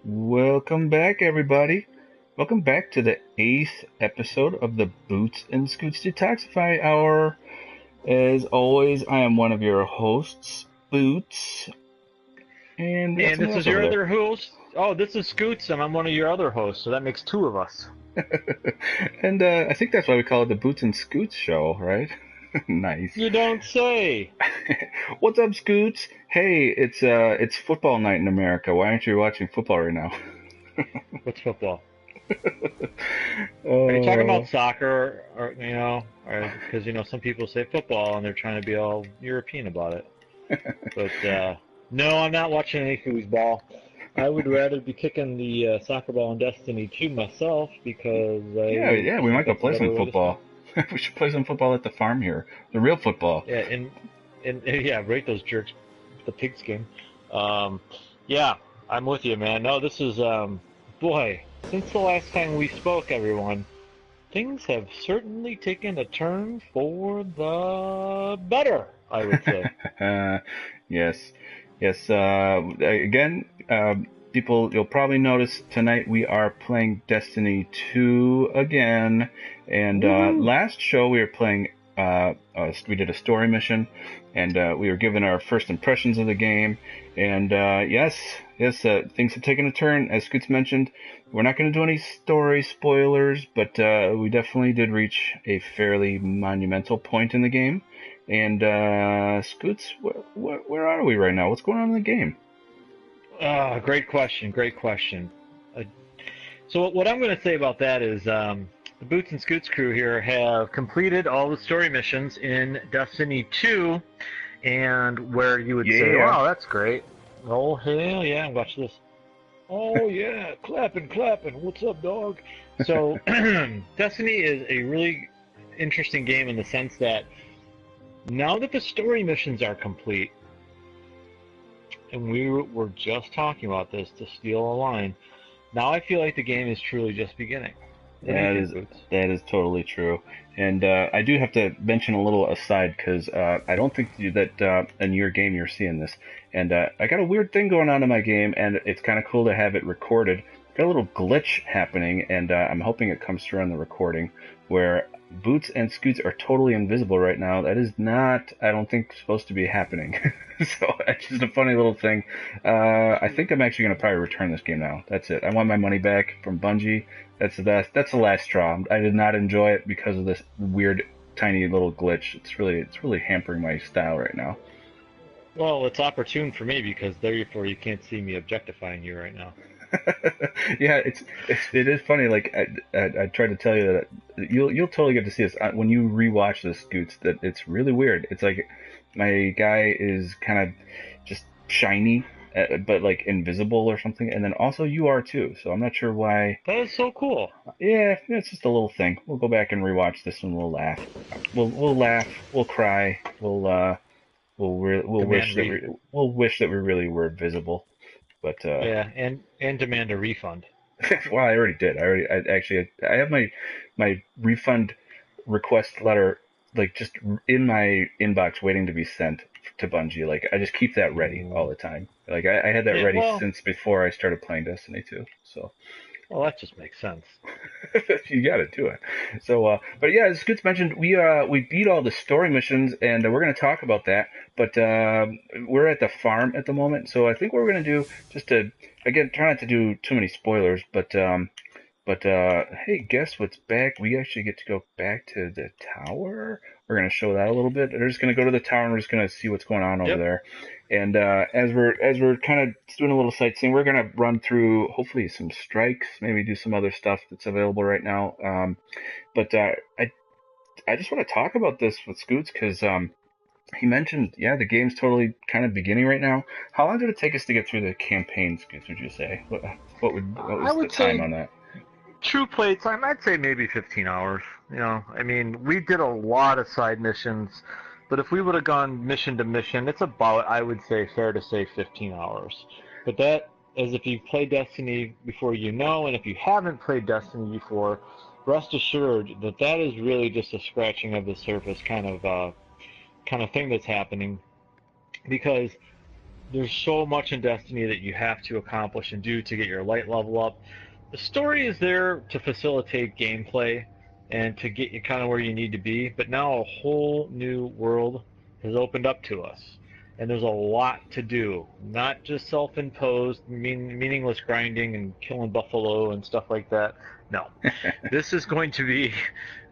Welcome back, everybody. Welcome back to the 8th episode of the Bootz and Scootz Detoxify Hour. As always, I am one of your hosts, Boots, and we got And someone this else is over your there. other host. Oh, this is Scoots, and I'm one of your other hosts, so that makes two of us. And I think that's why we call it the Boots and Scoots Show, right? Nice. You don't say. What's up, Scoots? Hey, it's football night in America. Why aren't you watching football right now? What's football? Are you talking Oh. about soccer, or because some people say football and they're trying to be all European about it. But no, I'm not watching any foosball. I would rather be kicking the soccer ball in Destiny 2 myself because I Yeah, we think might go that's a play some better way to spend. football. We should play some football at the farm here. The real football. Yeah, and yeah, rate those jerks, the pigskin. Um, yeah, I'm with you, man. No, this is boy. Since the last time we spoke, everyone, things have certainly taken a turn for the better. I would say. Yes, yes. Again, people, you'll probably notice tonight we are playing Destiny 2 again. And Woohoo! last show we were playing, we did a story mission, and we were given our first impressions of the game. And yes, things have taken a turn. As Scoots mentioned, we're not going to do any story spoilers, but we definitely did reach a fairly monumental point in the game. And Scoots, where are we right now? What's going on in the game? Great question. Great question. Uh, so what I'm going to say about that is the Boots and Scoots crew here have completed all the story missions in Destiny 2, and where you would say, Yeah. "Wow, that's great." Oh hell yeah! Watch this. Oh yeah, clapping, clapping. What's up, dog? So, Destiny is a really interesting game in the sense that now that the story missions are complete, and we were just talking about this to steal a line, now I feel like the game is truly just beginning. What do you That think, is Boots? that is totally true, and I do have to mention a little aside because I don't think that in your game you're seeing this, and I got a weird thing going on in my game, and it's kind of cool to have it recorded. Got a little glitch happening, and I'm hoping it comes through on the recording, where Boots and Scoots are totally invisible right now. That is not, I don't think, supposed to be happening. So it's just a funny little thing. I think I'm actually going to probably return this game now. That's it. I want my money back from Bungie. That's the last straw. I did not enjoy it because of this weird tiny little glitch. It's really hampering my style right now. Well, it's opportune for me because therefore you can't see me objectifying you right now. Yeah, it is funny. Like I tried to tell you that you'll totally get to see this when you rewatch this, Scoots. That it's really weird. It's like my guy is kind of just shiny, but like invisible or something, and then also you are too. So I'm not sure why. That is so cool. Yeah, it's just a little thing. We'll go back and rewatch this and we'll laugh. We'll laugh. We'll cry. We'll Demand wish that re we really were visible. But Yeah, and demand a refund. well, I already did. I have my refund request letter like just in my inbox waiting to be sent to Bungie. Like I just keep that ready all Ooh. the time. Like I had that Yeah, ready well, since before I started playing Destiny 2. So that just makes sense. you got to do it. So, but yeah, as Scoots mentioned, we beat all the story missions, and we're going to talk about that. But we're at the farm at the moment, so I think what we're going to do, just to again try not to do too many spoilers, but hey, guess what's back? We actually get to go back to the tower. We're gonna show that a little bit. We're just gonna go to the tower and we're just gonna see what's going on over Yep. there. And as we're kind of doing a little sightseeing, we're gonna run through hopefully some strikes, maybe do some other stuff that's available right now. But I just want to talk about this with Scoots because he mentioned the game's totally kind of beginning right now. How long did it take us to get through the campaign, Scoots? Would you say what I was the would time say on that? true playtime, I'd say maybe 15 hours. I mean, we did a lot of side missions, but if we would have gone mission to mission, it's about, I would say, fair to say 15 hours. But that, as if you've played Destiny before, and if you haven't played Destiny before, rest assured that that is really just a scratching of the surface kind of thing that's happening, because there's so much in Destiny that you have to accomplish and do to get your light level up. The story is there to facilitate gameplay and to get you kind of where you need to be, but now a whole new world has opened up to us. And there's a lot to do, not just self-imposed, meaningless grinding and killing buffalo and stuff like that. No, this is going to be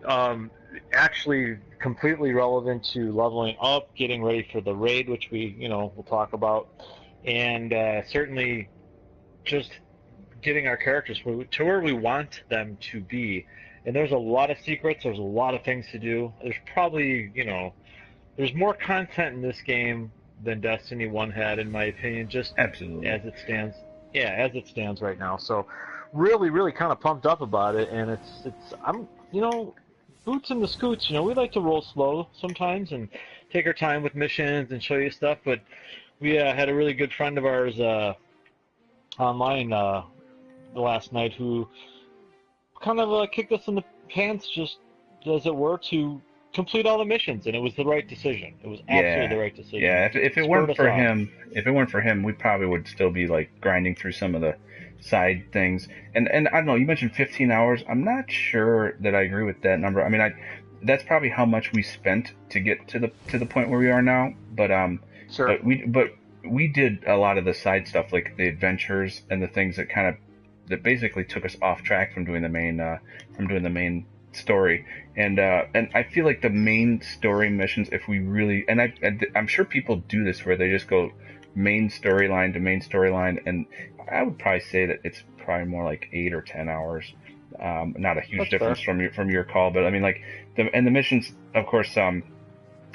um, actually completely relevant to leveling up, getting ready for the raid, which we'll talk about, and certainly just getting our characters to where we want them to be. And there's a lot of secrets. There's a lot of things to do. There's probably, there's more content in this game than Destiny 1 had, in my opinion, just Absolutely. as it stands. Yeah, as it stands right now. So, really, really kind of pumped up about it. And Bootz and the Scoots, we like to roll slow sometimes and take our time with missions and show you stuff. But we had a really good friend of ours online last night who kind of kicked us in the pants, just as it were, to complete all the missions, and it was the right decision. It was absolutely Yeah. the right decision. Yeah, if it Spurred weren't us for on. him, we probably would still be like grinding through some of the side things. And I don't know, you mentioned 15 hours. I'm not sure that I agree with that number. I mean, I that's probably how much we spent to get to the point where we are now. Sure. But we did a lot of the side stuff, like the adventures and the things that basically took us off track from doing the main story. And I feel like the main story missions, if we really, I'm sure people do this where they just go main storyline to main storyline, and I would probably say that it's probably more like 8 or 10 hours. Not a huge That's difference fair. from your call, but I mean, like the missions, of course.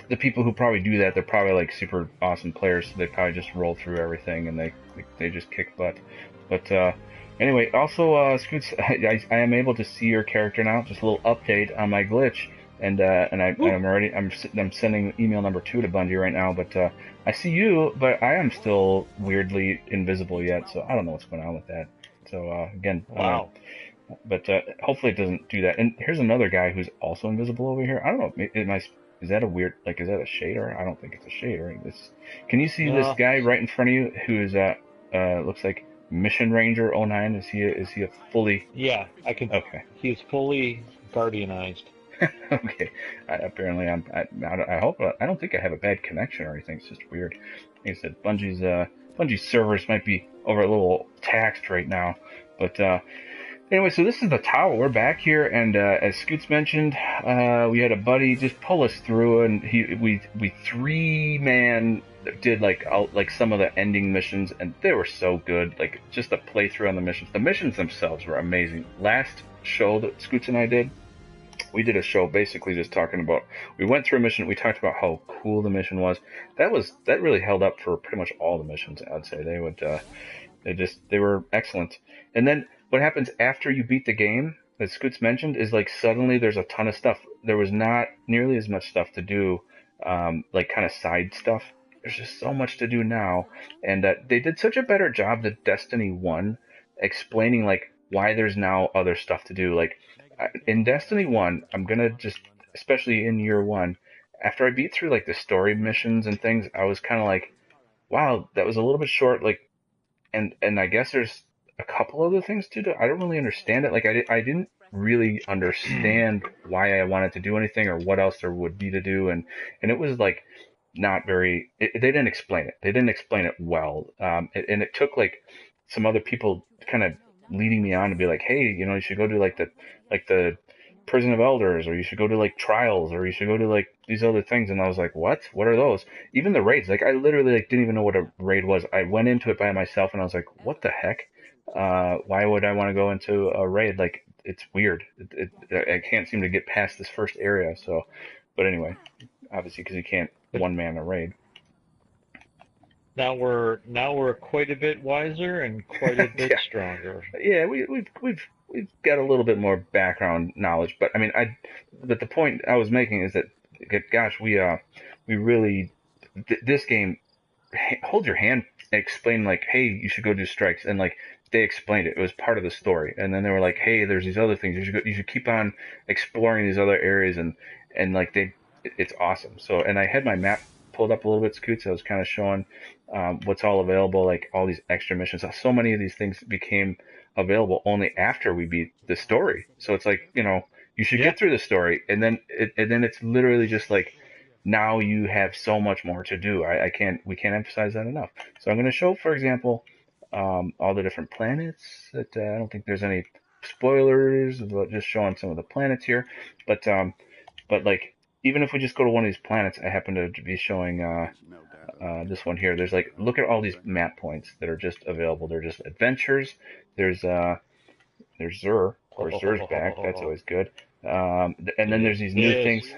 The people who probably do that, they're probably like super awesome players. So they probably just roll through everything and they just kick butt. But anyway, also Scoots, I am able to see your character now. Just a little update on my glitch, Woo. I'm sending email number 2 to Bungie right now. But I see you, but I am still weirdly invisible yet. So I don't know what's going on with that. So again, I don't know. Wow. But hopefully it doesn't do that. And here's another guy who's also invisible over here. I don't know. Is that a weird, like, is that a shader? I don't think it's a shader. Can you see this No. guy right in front of you who is looks like Mission Ranger '09? Is he a fully? Yeah, I can. Okay. He's fully guardianized. Okay. Apparently I hope I don't think I have a bad connection or anything. It's just weird. Like I said, Bungie's servers might be over a little taxed right now, but anyway, so this is the tower. We're back here, and as Scoots mentioned, we had a buddy just pull us through, and we 3-man did like some of the ending missions, and they were so good. Like just the playthrough on the missions. The missions themselves were amazing. Last show that Scoots and I did, we did a show basically just talking about. We went through a mission. We talked about how cool the mission was. That really held up for pretty much all the missions. I'd say they were excellent. And then what happens after you beat the game, as Scoots mentioned, is like suddenly there's a ton of stuff. There was not nearly as much stuff to do, like kind of side stuff. There's just so much to do now, and they did such a better job than Destiny 1 explaining like why there's now other stuff to do. Like in Destiny 1, I'm gonna just, especially in year one, after I beat through like the story missions and things, I was kind of like, wow, that was a little bit short. Like, and I guess there's a couple other things to do. I don't really understand it. Like I didn't really understand why I wanted to do anything or what else there would be to do, and it was like not very. They didn't explain it. They didn't explain it well, and it took like some other people kind of leading me on to be like, hey, you should go do like the prison of elders, or you should go to like trials, or you should go to like these other things. And I was like, what are those? Even the raids, like I literally like didn't even know what a raid was. I went into it by myself and I was like, what the heck, why would I want to go into a raid? Like it's weird. I can't seem to get past this first area. So but anyway, obviously because you can't But one man a raid. now we're quite a bit wiser and quite a bit Yeah. stronger. Yeah, we've got a little bit more background knowledge, but I mean, but the point I was making is that, gosh, we really, this game, hold your hand, explain like, hey, you should go do strikes, and like they explained it. It was part of the story, and then they were like, hey, there's these other things. You should keep on exploring these other areas, and like it's awesome. So, and I had my map. pulled up a little bit, Scoots. I was kind of showing what's all available, like all these extra missions. So many of these things became available only after we beat the story. So it's like, you should get through the story, and then it's literally just like now you have so much more to do. We can't emphasize that enough. So I'm going to show, for example, all the different planets. That I don't think there's any spoilers, but just showing some of the planets here. But like, even if we just go to one of these planets, I happen to be showing this one here. There's like, look at all these map points that are just available. They're just adventures. There's Zur. Of course, Zur's back. That's always good. And then there's these new things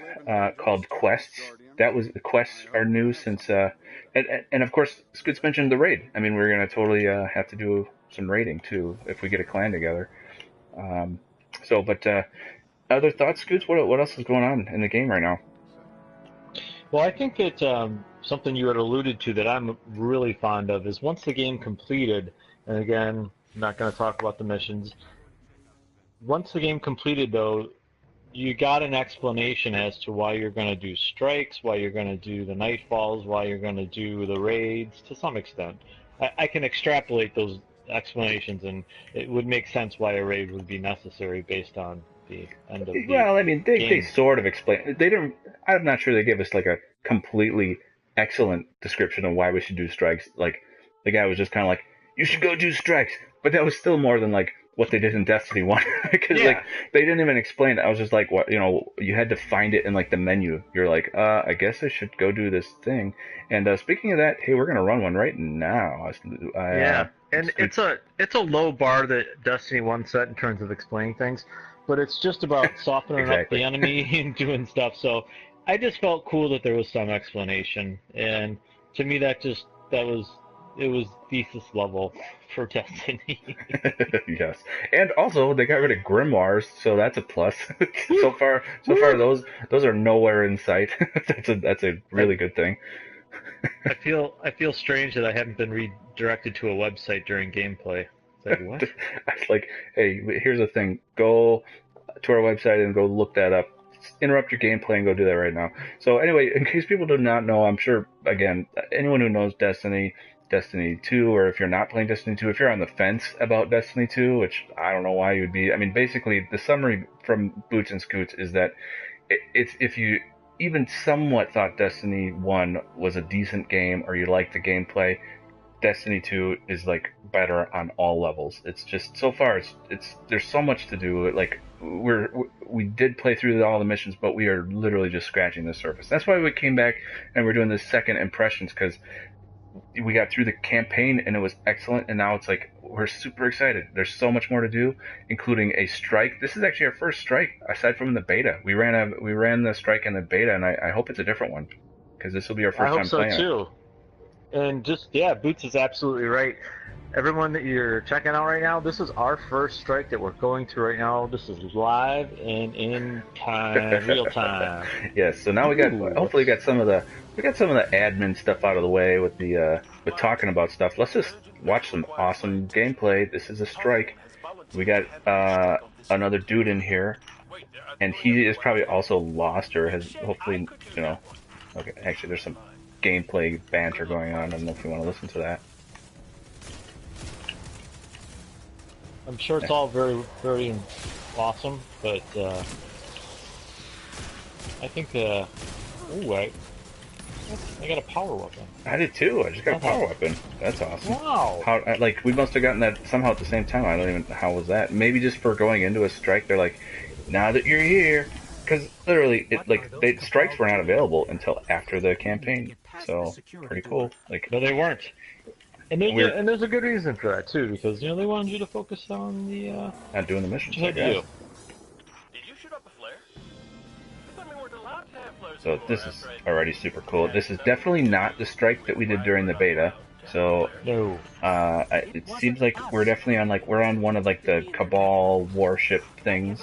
called quests. The quests are new since and of course, Scoots mentioned the raid. I mean, we're gonna totally have to do some raiding too if we get a clan together. But other thoughts, Scoots? What else is going on in the game right now? Well, I think that something you had alluded to that I'm really fond of is once the game completed, and again, I'm not going to talk about the missions. Once the game completed, though, you got an explanation as to why you're going to do strikes, why you're going to do the nightfalls, why you're going to do the raids, to some extent. I can extrapolate those explanations, and it would make sense why a raid would be necessary based on the end of the Well, I mean, they sort of explain. They didn't. I'm not sure they gave us like a completely excellent description of why we should do strikes. Like the guy was just kind of like, "You should go do strikes," but that was still more than like what they did in Destiny 1, because like they didn't even explain it. I was just like, what, you had to find it in like the menu. You're like, I guess I should go do this thing. And speaking of that, hey, we're gonna run one right now. And it's a low bar that Destiny 1 set in terms of explaining things, but it's just about softening up the enemy and doing stuff. So I just felt cool that there was some explanation, and to me it was thesis level for Destiny. Yes, and also they got rid of grimoires, so that's a plus. so far those are nowhere in sight. that's a really good thing. I feel strange that I haven't been redirected to a website during gameplay. It's like, what? I was like, hey, here's the thing. Go to our website and go look that up. Interrupt your gameplay and go do that right now. So anyway, in case people do not know, I'm sure, again, anyone who knows Destiny 2, or if you're not playing Destiny 2, if you're on the fence about Destiny 2, which I don't know why you would be. I mean, basically, the summary from Bootz and Scootz is that it's if you even somewhat thought Destiny 1 was a decent game, or you liked the gameplay, Destiny 2 is like better on all levels. It's just, so far it's there's so much to do. Like we did play through all the missions, but we are literally just scratching the surface. That's why we came back and we're doing this second impressions, because we got through the campaign and it was excellent, and now it's like we're super excited. There's so much more to do, including a strike. This is actually our first strike aside from the beta. We ran the strike in the beta, and I hope it's a different one, because this will be our first time playing. I hope so too. And just, Bootz is absolutely right. Everyone that you're checking out right now, this is our first strike that we're going through right now. This is live and in time, real time. Yes. So now hopefully we got some of the admin stuff out of the way with with talking about stuff. Let's just watch some awesome gameplay. This is a strike. We got another dude in here, and he is probably also lost, or has hopefully, Okay, actually, there's some gameplay banter going on. I don't know if you want to listen to that. I'm sure it's all very, very awesome, but I think I got a power weapon. I did too. I just got a power weapon. That's awesome. Wow. We must have gotten that somehow at the same time. I don't even. How was that? Maybe just for going into a strike, they're like, now that you're here, because literally, strikes were not available until after the campaign. So pretty cool. Like, no, they weren't. And there's a good reason for that too, because they wanted you to focus on the not doing the missions. Did you shoot up a flare? I thought we weren't allowed to have flares. So this is already super cool. This is definitely not the strike that we did during the beta. So no, it seems like we're definitely on we're on one of the Cabal warship things.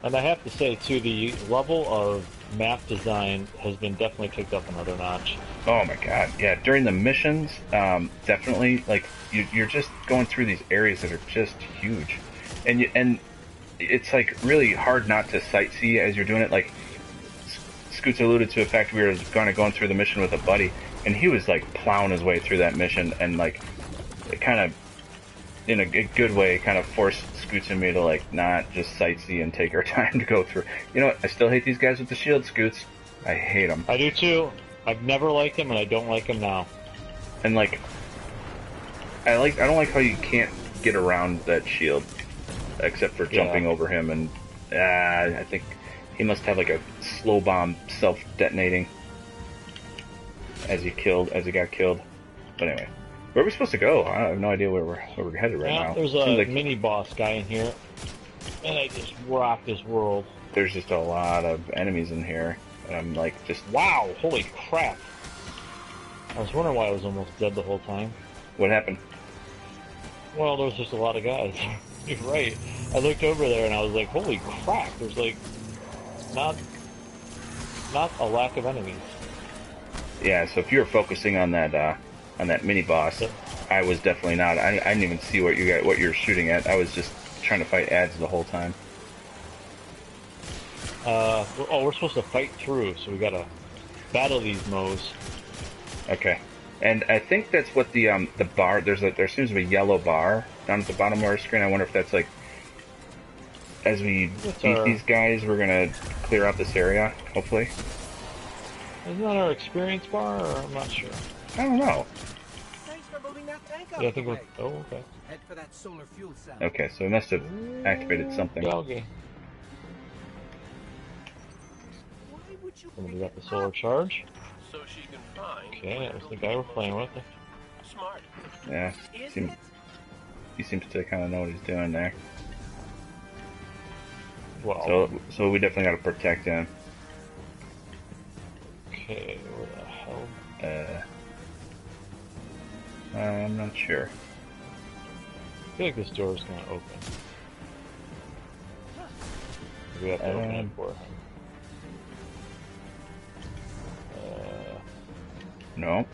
And I have to say too, the level of map design has been definitely kicked up another notch. Oh my god, yeah, during the missions, definitely, you're just going through these areas that are just huge. And it's like really hard not to sightsee as you're doing it. Like Scoots alluded to the fact we were kind of going through the mission with a buddy, and he was like plowing his way through that mission, and like it kind of, in a good way, kind of forced Scoots and me to like not just sightsee and take our time to go through. You know what? I still hate these guys with the shield, Scoots. I hate them. I do too. I've never liked them, and I don't like them now. And like, I don't like how you can't get around that shield, except for jumping over him. And I think he must have like a slow bomb self-detonating as he got killed. But anyway, where are we supposed to go? I have no idea where we're headed right now. There's a mini boss guy in here, and I just rock this world. There's just a lot of enemies in here, and I'm like just wow, holy crap! I was wondering why I was almost dead the whole time. What happened? Well, there was just a lot of guys. You're right. I looked over there and I was like, holy crap! There's like not a lack of enemies. Yeah. So if you were focusing on that mini boss, I was definitely not. I didn't even see what you were shooting at. I was just trying to fight ads the whole time. We're supposed to fight through, so we gotta battle these moes. Okay. And I think that's what the bar. There seems to be a yellow bar down at the bottom of our screen. I wonder if that's like, as we beat these guys, we're gonna clear out this area. Hopefully. Isn't that our experience bar? Or I'm not sure. I don't know. Thanks for moving that tank out Yeah, I of the think way. we're. Oh, okay. Head for that solar fuel cell. Okay, so we must have activated something. Doggy. Why would you And we pick got the it solar up? charge. So she can find. Okay, that was the guy we're playing with. Smart. Yeah. Isn't it? He seems to kind of know what he's doing there. Well. So we definitely got to protect him. Okay, where the hell? I'm not sure. I feel like this door is gonna open. We have to open it for him. No.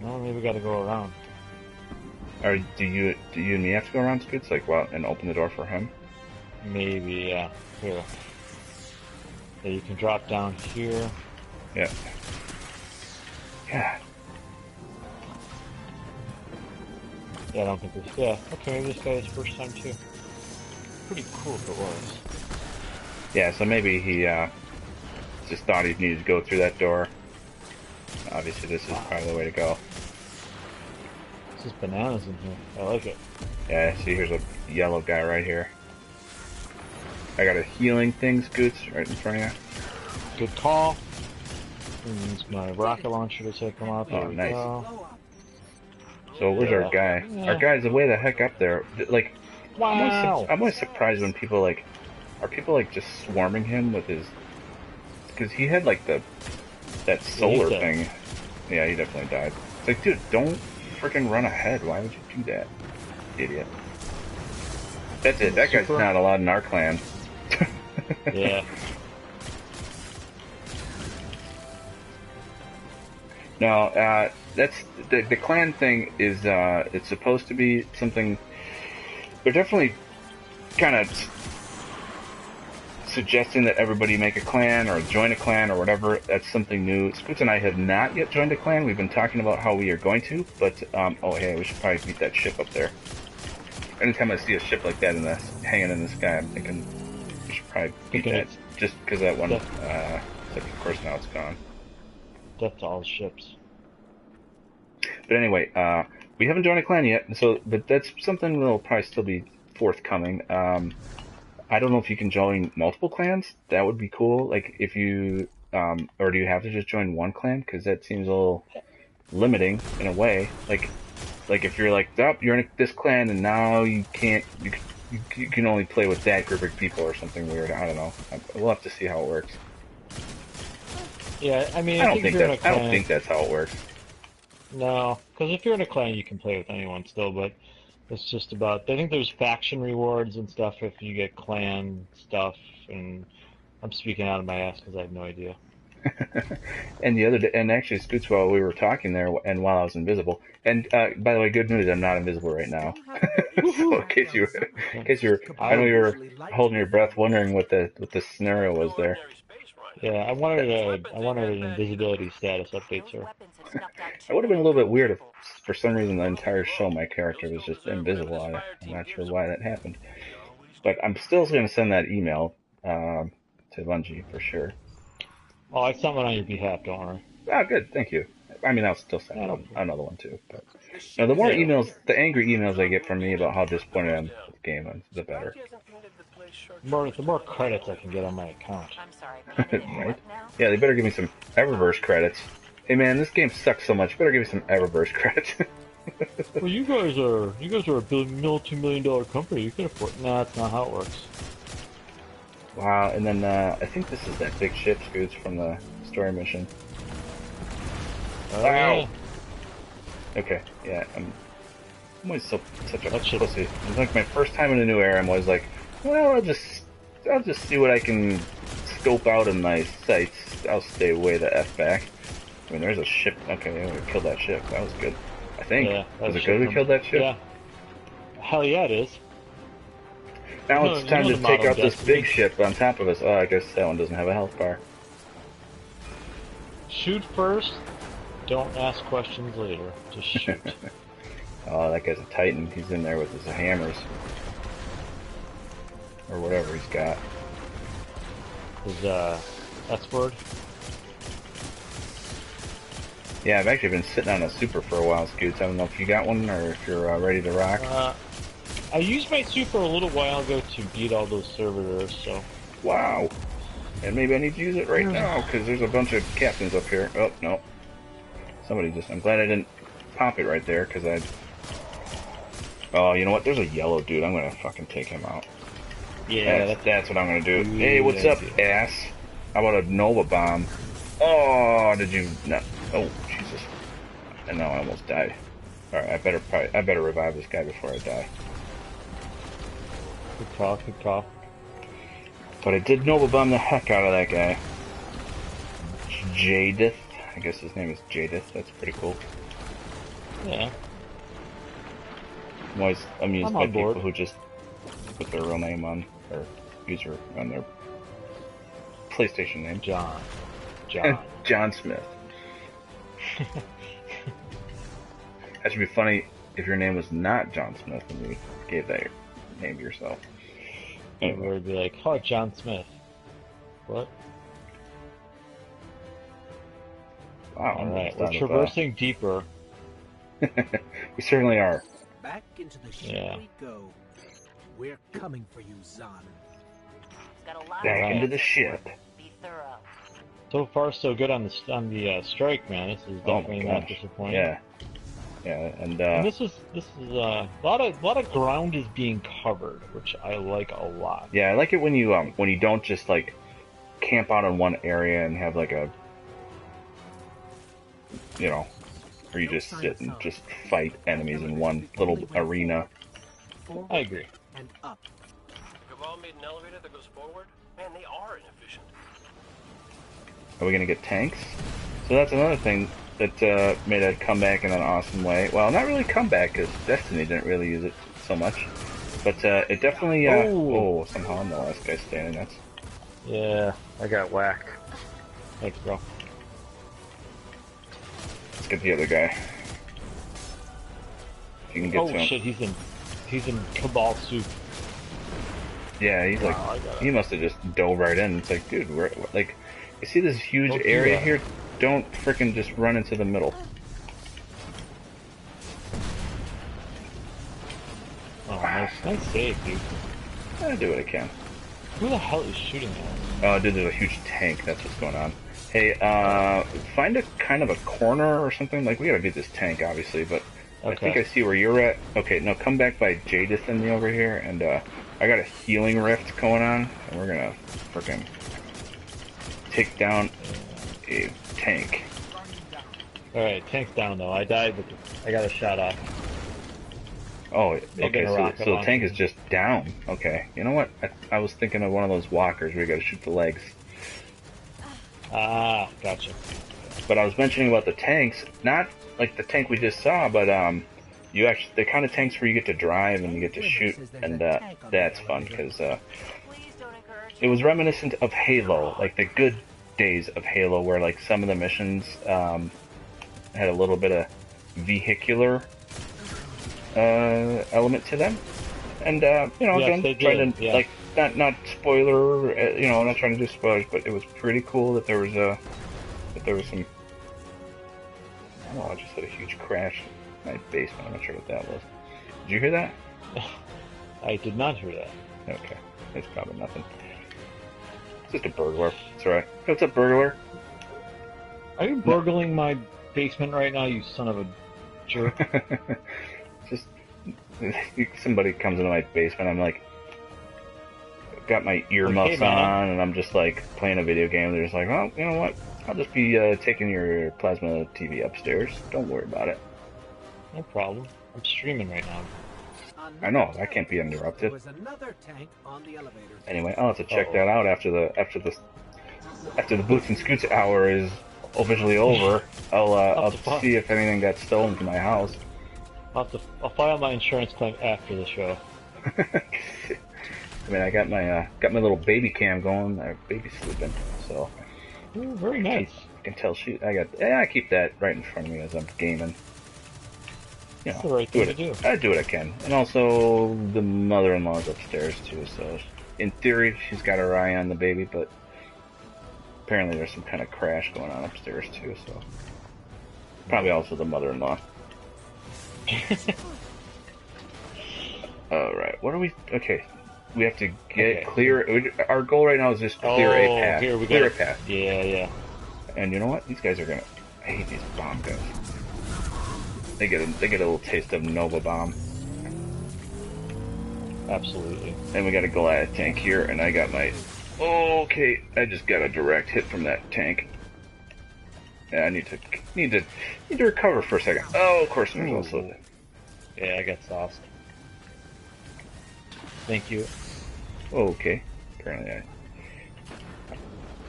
No, maybe we gotta go around. Or do you and me have to go around, Scoots? Like, well, and open the door for him? Maybe, yeah. Here. Yeah, you can drop down here. Yeah. Yeah. Yeah, I don't think this. Yeah, okay, maybe this guy is first time too. Pretty cool if it was. Yeah, so maybe he just thought he needed to go through that door. Obviously, this is probably the way to go. This is bananas in here. I like it. Yeah, see, here's a yellow guy right here. I got a healing thing, Scoots, right in front of you. Good call. Use my rocket launcher to take him out. There Oh, we nice. go. Blow up. So where's our guy? Yeah. Our guy's way the heck up there. Like, Wow. I'm always surprised when people like, are people like just swarming him with his? Because he had like that solar dead. thing. Yeah, he definitely died. It's like, dude, don't freaking run ahead. Why would you do that, idiot? That's it. That guy's Super. not allowed in our clan. Yeah. No, that's the clan thing is it's supposed to be something. They're definitely kind of suggesting that everybody make a clan or join a clan or whatever. That's something new. Scoots and I have not yet joined a clan. We've been talking about how we are going to, but oh hey, we should probably beat that ship up there. Anytime I see a ship like that hanging in the sky, I'm thinking we should probably beat Thinking that. it's Just because that one, except of course now it's gone. Death to all ships. But anyway, we haven't joined a clan yet, but that's something that'll probably still be forthcoming. I don't know if you can join multiple clans. That would be cool. Like if you, or do you have to just join one clan? Because that seems a little limiting in a way. Like if you're like, oh, you're in this clan and now you can't, you can only play with that group of people or something weird. I don't know. We'll have to see how it works. Yeah, I mean, I I don't think think if you're in a that. I clan, don't think that's how it works. no, because if you're in a clan, you can play with anyone still, but it's just about, I think there's faction rewards and stuff if you get clan stuff, and I'm speaking out of my ass because I have no idea. And the other day, and actually, Scoots, while we were talking there, and while I was invisible, and by the way, good news, I'm not invisible right now. So in case you were, I know you were holding your breath, wondering what the scenario was there. Ordinary space running. Yeah, I wanted an invisibility status update, sir. It would have been a little bit weird if, for some reason, the entire show my character was just invisible. I'm not sure why that happened, but I'm still going to send that email to Bungie for sure. Oh, I sent one on your behalf, don't worry. Ah, good, thank you. I mean, I'll still send Yeah, another one too. But the more emails, the angry emails I get from me about how disappointed I am with the game, the better. The more credits I can get on my account. I'm sorry. Right? Yeah, they better give me some Eververse credits. Hey man, this game sucks so much. Better give me some Eververse credits. Well, you guys are a multi-million-dollar company. You can afford. No, that's not how it works. Wow, and then I think this is that big ship, Scoots, from the story mission. Wow. Okay, yeah, I'm always such a pussy. It's like my first time in a new era. I'm always like, well, I'll just see what I can scope out in my sights. I'll stay way the f back. I mean, there's a ship. Okay, we killed that ship. That was good. I think. Yeah, was it good we killed that ship? Yeah. Hell yeah, it is. Now it's time to take out this big ship on top of us. Oh, I guess that one doesn't have a health bar. Shoot first. Don't ask questions later. Just shoot. Oh, that guy's a titan. He's in there with his hammers. Or whatever he's got. His, S-word? Yeah, I've actually been sitting on a super for a while, Scoots. I don't know if you got one or if you're ready to rock. I used my super a little while ago to beat all those servitors, so... Wow. And maybe I need to use it right now, because there's a bunch of captains up here. Oh, no. Somebody just... I'm glad I didn't pop it right there, because I'd... Oh, you know what? There's a yellow dude. I'm going to fucking take him out. Yeah, that's what I'm going to do. Hey, what's up, ass? How about a Nova Bomb? Oh, did you... No. Oh, Jesus. And now I almost died. Alright, I better revive this guy before I die. Good call. But I did Nova Bomb the heck out of that guy. Jadith. I guess his name is Jadith. That's pretty cool. Yeah. I'm always amused by people board. who just put their real name on, or user on their PlayStation name. John. John Smith. That should be funny if your name was not John Smith and you gave that name to yourself. Anyway. It would be like, oh, John Smith. What? Wow. Alright, we're traversing deeper. We certainly are. Back into the ship we go. We're coming for you, Zahn. Back into the ship. Be thorough. So far, so good on the strike, man. This is definitely not disappointing. Yeah, and this is a lot of ground is being covered, which I like a lot. Yeah, I like it when you don't just like camp out in one area and have like a, you know, where you just sit and just fight enemies in one little arena. I agree. And up. We've all made an elevator that goes forward. Man, they are inefficient. Are we gonna get tanks? So that's another thing that made a comeback in an awesome way. Well, not really comeback, because Destiny didn't really use it so much. But it definitely... oh, somehow I'm the last guy standing. That's... Yeah, I got whacked. Thanks, bro. Let's get the other guy. If you can get to him. Shit, he's in Cabal soup. Yeah, he's like... He must have just dove right in. It's like, dude, we're... Like, you see this huge area here? Don't frickin' just run into the middle. Oh, nice save, dude. I'll do what I can. Who the hell is shooting at? Oh, dude, there's a huge tank. That's what's going on. Hey, find a kind of a corner or something. Like, we gotta beat this tank, obviously, but I think I see where you're at. Okay, no, come back by Jadith and me over here, and I got a healing rift going on, and we're gonna frickin' take down a tank. Alright, tank's down though. I died, but I got a shot off. Oh, okay, so the tank is just down. Okay, you know what? I was thinking of one of those walkers where you gotta shoot the legs. Ah, gotcha. But I was mentioning about the tanks, not like the tank we just saw, but you actually the kind of tanks where you get to drive and you get to shoot, and that's fun because it was reminiscent of Halo, like the good days of Halo, where like some of the missions had a little bit of vehicular element to them, and you know, Yes, again, they trying did, to yeah. like not spoiler, you know, I'm not trying to do spoilers, but it was pretty cool that there was some. I don't know, I just had a huge crash in my basement. I'm not sure what that was. Did you hear that? I did not hear that. Okay, it's probably nothing. It's just a burglar. It's alright. What's up, burglar? Are you burgling my basement right now, you son of a jerk? Just somebody comes into my basement. I'm like, got my earmuffs Okay, man. on, and I'm just like playing a video game. They're just like, oh, you know what? I'll just be taking your plasma TV upstairs. Don't worry about it. No problem. I'm streaming right now. I know. I can't be There interrupted. was another tank on the elevator. Anyway, I'll have to check that out after the Bootz and Scootz hour is officially over. I'll see if anything got stolen from my house. I'll file my insurance claim after the show. I mean, I got my little baby cam going. My baby's sleeping, so Ooh, very nice. I can tell I keep that right in front of me as I'm gaming. You That's know, the right thing to do. I do what I can, and also the mother-in-law's upstairs too. So, in theory, she's got her eye on the baby, but apparently there's some kind of crash going on upstairs too. So, probably also the mother-in-law. All right, what are we? Okay, we have to get clear. Our goal right now is just clear a path. Here we clear go. a path. Yeah. And you know what? These guys are gonna. I hate these bomb guys. They get a little taste of Nova Bomb. Absolutely. And we got a Goliath tank here, and I got my. Okay, I just got a direct hit from that tank. Yeah, I need to recover for a second. Oh, of course, there's also. Yeah, I got sauced. Thank you. Okay, apparently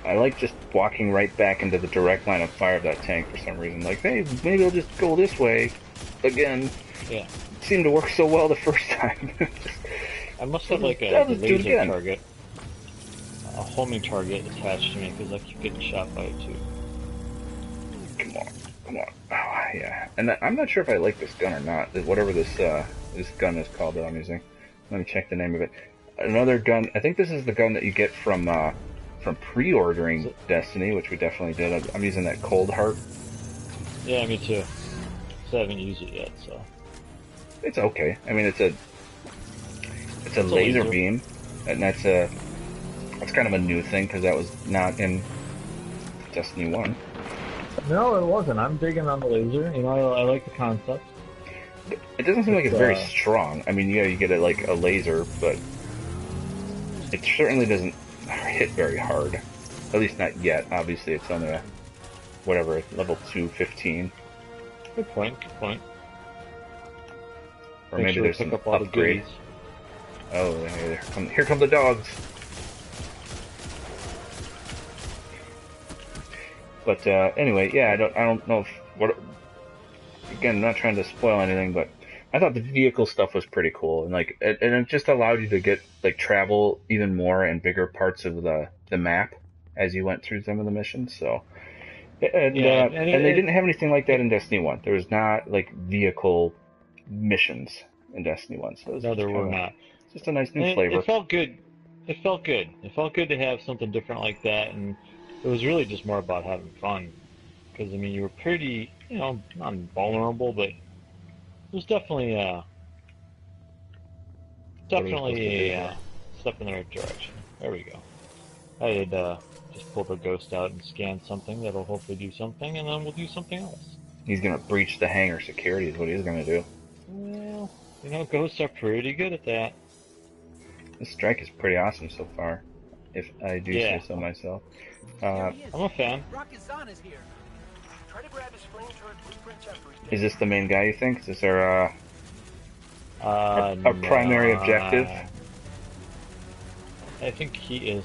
I like just walking right back into the direct line of fire of that tank for some reason. Like, hey, maybe I'll just go this way again. Yeah. It seemed to work so well the first time. I must have like a laser target, a homing target attached to me because I keep getting shot by it too. Come on. Oh, yeah. And I'm not sure if I like this gun or not. Whatever this gun is called that I'm using. Let me check the name of it. Another gun. I think this is the gun that you get from pre-ordering Destiny, which we definitely did. I'm using that Cold Heart. Yeah, me too. So I haven't used it yet, so. It's okay. I mean, it's a laser beam, and that's kind of a new thing because that was not in Destiny 1. No, it wasn't. I'm digging on the laser. You know, I like the concept. It doesn't seem like it's very strong. I mean, yeah, you get it like a laser, but it certainly doesn't hit very hard. At least not yet. Obviously, it's only level 215. Good point. Or maybe there's some upgrades. Oh, here come the dogs. But anyway, yeah, I don't know if again, I'm not trying to spoil anything, but I thought the vehicle stuff was pretty cool, and like, and it just allowed you to get travel even more and bigger parts of the map as you went through some of the missions. So, and they didn't have anything like that in Destiny 1. There was not like vehicle missions in Destiny 1. So no, there were not. Just a nice new flavor. It felt good. It felt good to have something different like that, and it was really just more about having fun. Because I mean, you were pretty, not vulnerable, but it was definitely a step in the right direction. There we go. I had just pulled a ghost out and scanned something that'll hopefully do something, and then we'll do something else. He's gonna breach the hangar security is what he's gonna do. Well, ghosts are pretty good at that. This strike is pretty awesome so far, if I do say so myself. I'm a fan. Try to grab his flamethrower blueprints after he's Is this the main guy, you think? Is this our primary objective? I think he is.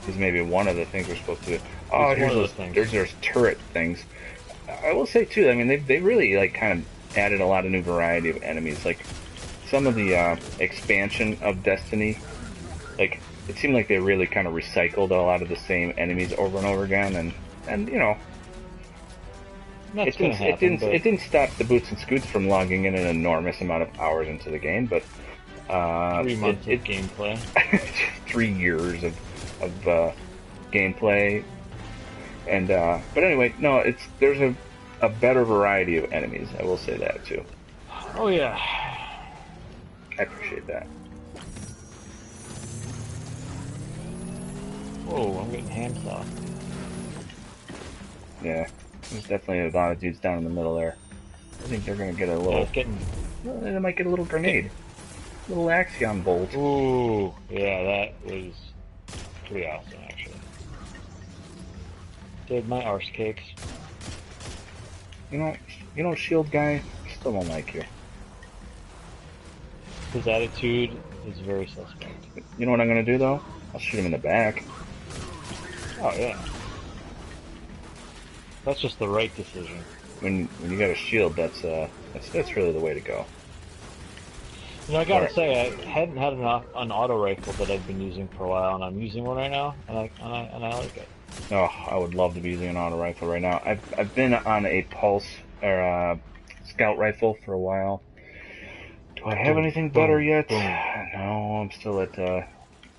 Is maybe one of the things we're supposed to do. Oh, It's one here's of those those. things. There's turret things. I will say too. I mean, they really like kind of added a lot of new variety of enemies. Like some of the expansion of Destiny, like it seemed like they really kind of recycled a lot of the same enemies over and over again, and you know, That's gonna happen, but it didn't stop the Boots and Scoots from logging in an enormous amount of hours into the game, but 3 months of gameplay. 3 years of gameplay, and but anyway, no, there's a better variety of enemies. I will say that too. Oh yeah. I appreciate that. Whoa, I'm getting hand saw. Yeah, there's definitely a lot of dudes down in the middle there. I think they're gonna get a Yeah, little. it's getting. Well, they might get a little grenade, little axion bolt. Ooh, yeah, that was pretty awesome actually. Did my arse cakes. You know, shield guy, still don't like you. His attitude is very suspect. You know what I'm gonna do though? I'll shoot him in the back. Oh yeah. That's just the right decision. When you got a shield, that's really the way to go. You know, I gotta Alright. say, I hadn't had an auto rifle that I've been using for a while, and I'm using one right now, and I like it. Oh, I would love to be using an auto rifle right now. I've been on a pulse or a scout rifle for a while. Do I have anything better yet? No, I'm still at.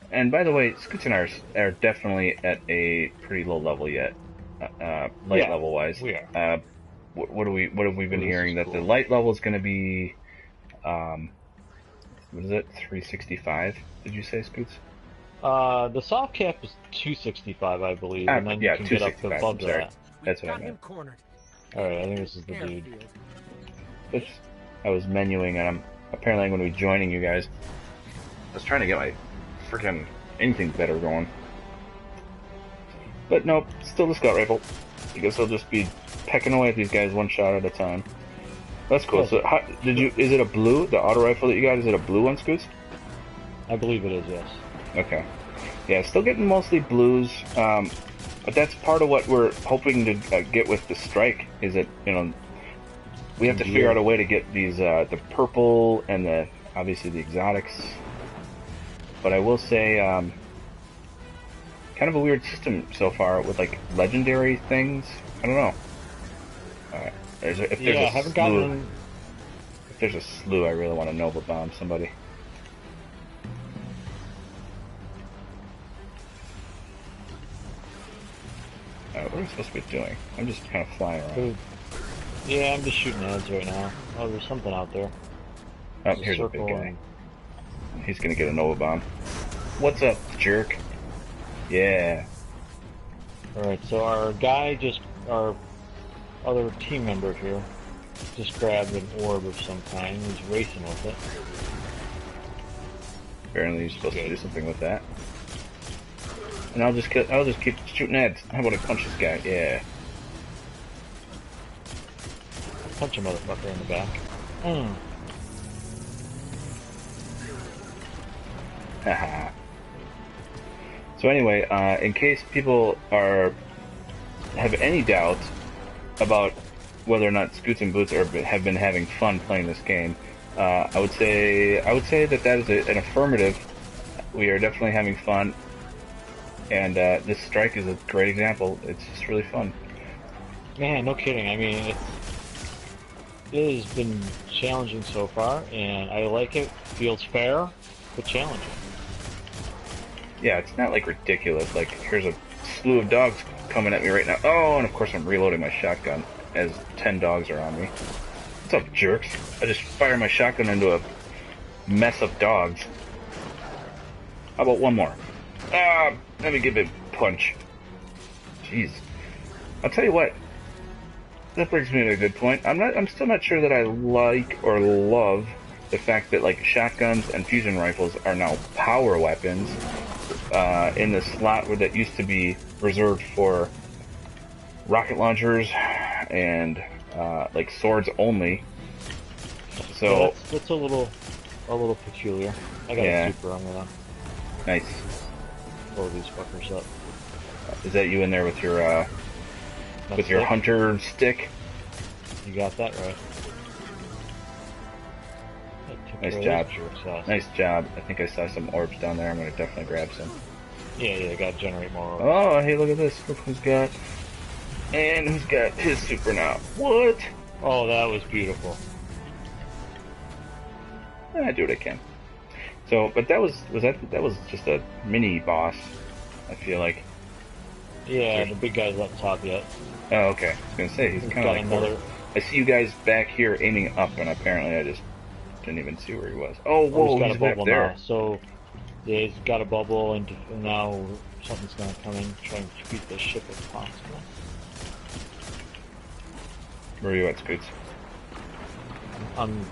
And by the way, Scoots and I are definitely at a pretty low level yet, light level wise. We are. What have we been This hearing? is That cool. the light level is going to be, what is it? 365? Did you say, Scoots? The soft cap is 265, I believe, and then yeah, you can get up to 265, above I'm sorry. that. That's what I Got him meant. cornered. Alright, I think this is the dude. Airfield. Oops. I was menuing and apparently I'm going to be joining you guys. I was trying to get my freaking anything better going. But nope, still the scout rifle. I guess I'll just be pecking away at these guys one shot at a time. That's cool. Yes. So is it a blue, the auto rifle that you got, is it a blue one, Scoots? I believe it is, yes. Okay. Yeah, still getting mostly blues. But that's part of what we're hoping to get with the strike, is that, you know, we have to figure out a way to get these, the purple and obviously the exotics. But I will say, kind of a weird system so far with like legendary things. I don't know. If there's a slew, I really want to Nova Bomb somebody. What are we supposed to be doing? I'm just kind of flying around. Yeah, I'm just shooting ads right now. Oh, there's something out there. Oh, here's a big circle guy. He's gonna get a Nova Bomb. What's up, jerk? Yeah. Alright, so our other team member here, just grabbed an orb of some kind. He's racing with it. Apparently you're supposed to do something with that. And I'll just keep shooting ads. How about I punch this guy? Yeah. Punch a motherfucker in the back. Haha. So anyway, in case people have any doubt about whether or not Scoots and Boots have been having fun playing this game, I would say that is an affirmative. We are definitely having fun, and this strike is a great example. It's just really fun. Man, no kidding. I mean, it has been challenging so far, and I like it. Feels fair, but challenging. Yeah, it's not like ridiculous. Like, here's a slew of dogs coming at me right now. Oh, and of course I'm reloading my shotgun as 10 dogs are on me. What's up, jerks? I just fired my shotgun into a mess of dogs. How about one more? Let me give it a punch. Jeez. I'll tell you what. That brings me to a good point. I'm still not sure that I like or love the fact that like shotguns and fusion rifles are now power weapons in the slot where that used to be reserved for rocket launchers and like swords only. So yeah, that's a little peculiar. I got a super. I'm gonna nice. blow these fuckers up. Is that you in there with your That's your it. hunter stick? You got that right. Nice job. Nice job. I think I saw some orbs down there. I'm gonna definitely grab some. Yeah, gotta generate more orbs. Oh, hey, look at this. Look who's got his super now. What? Oh, that was beautiful. I do what I can. So, but that was just a mini boss. I feel like. Yeah, the big guy's up top yet. Oh, okay. I was gonna say he's kind of got like another. I see you guys back here aiming up, and apparently I just didn't even see where he was. Oh, whoa, He's got he's a back bubble there. now. So yeah, he's got a bubble, and now something's gonna come in, try and beat this ship if possible. Where are you at, Scoots?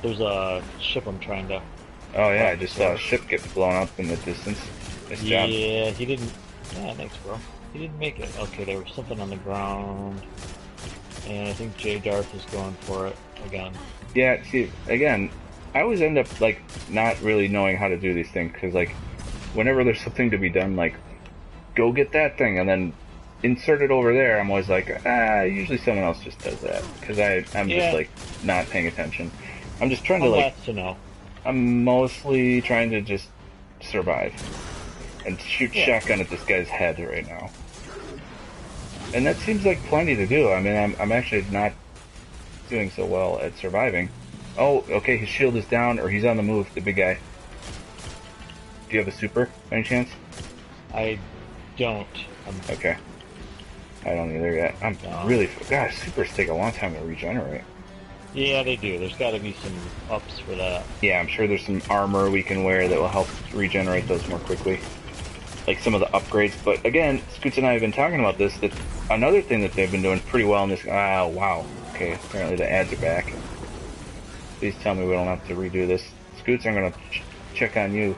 There's a ship I'm trying to. Oh yeah, I just saw a ship get blown up in the distance. Nice job. Yeah, he didn't. Yeah, thanks, bro. He didn't make it. Okay, there was something on the ground, and I think J Darth is going for it again. Yeah, see, again, I always end up, like, not really knowing how to do these things, because, like, whenever there's something to be done, like, go get that thing, and then insert it over there, I'm always like, usually someone else just does that, because I'm just, like, not paying attention. I'm just trying to, like, to know. I'm mostly trying to just survive, and shoot shotgun at this guy's head right now. And that seems like plenty to do. I mean, I'm actually not doing so well at surviving. Oh, okay, his shield is down, or he's on the move, the big guy. Do you have a super, by any chance? I don't. Okay. I don't either yet. I'm really... Gosh, supers take a long time to regenerate. Yeah, they do. There's got to be some ups for that. Yeah, I'm sure there's some armor we can wear that will help regenerate those more quickly. Like some of the upgrades. But again, Scoots and I have been talking about this, that another thing that they've been doing pretty well in this... Ah, wow. Okay, apparently the ads are back. Please tell me we don't have to redo this. Scoots, I'm gonna check on you.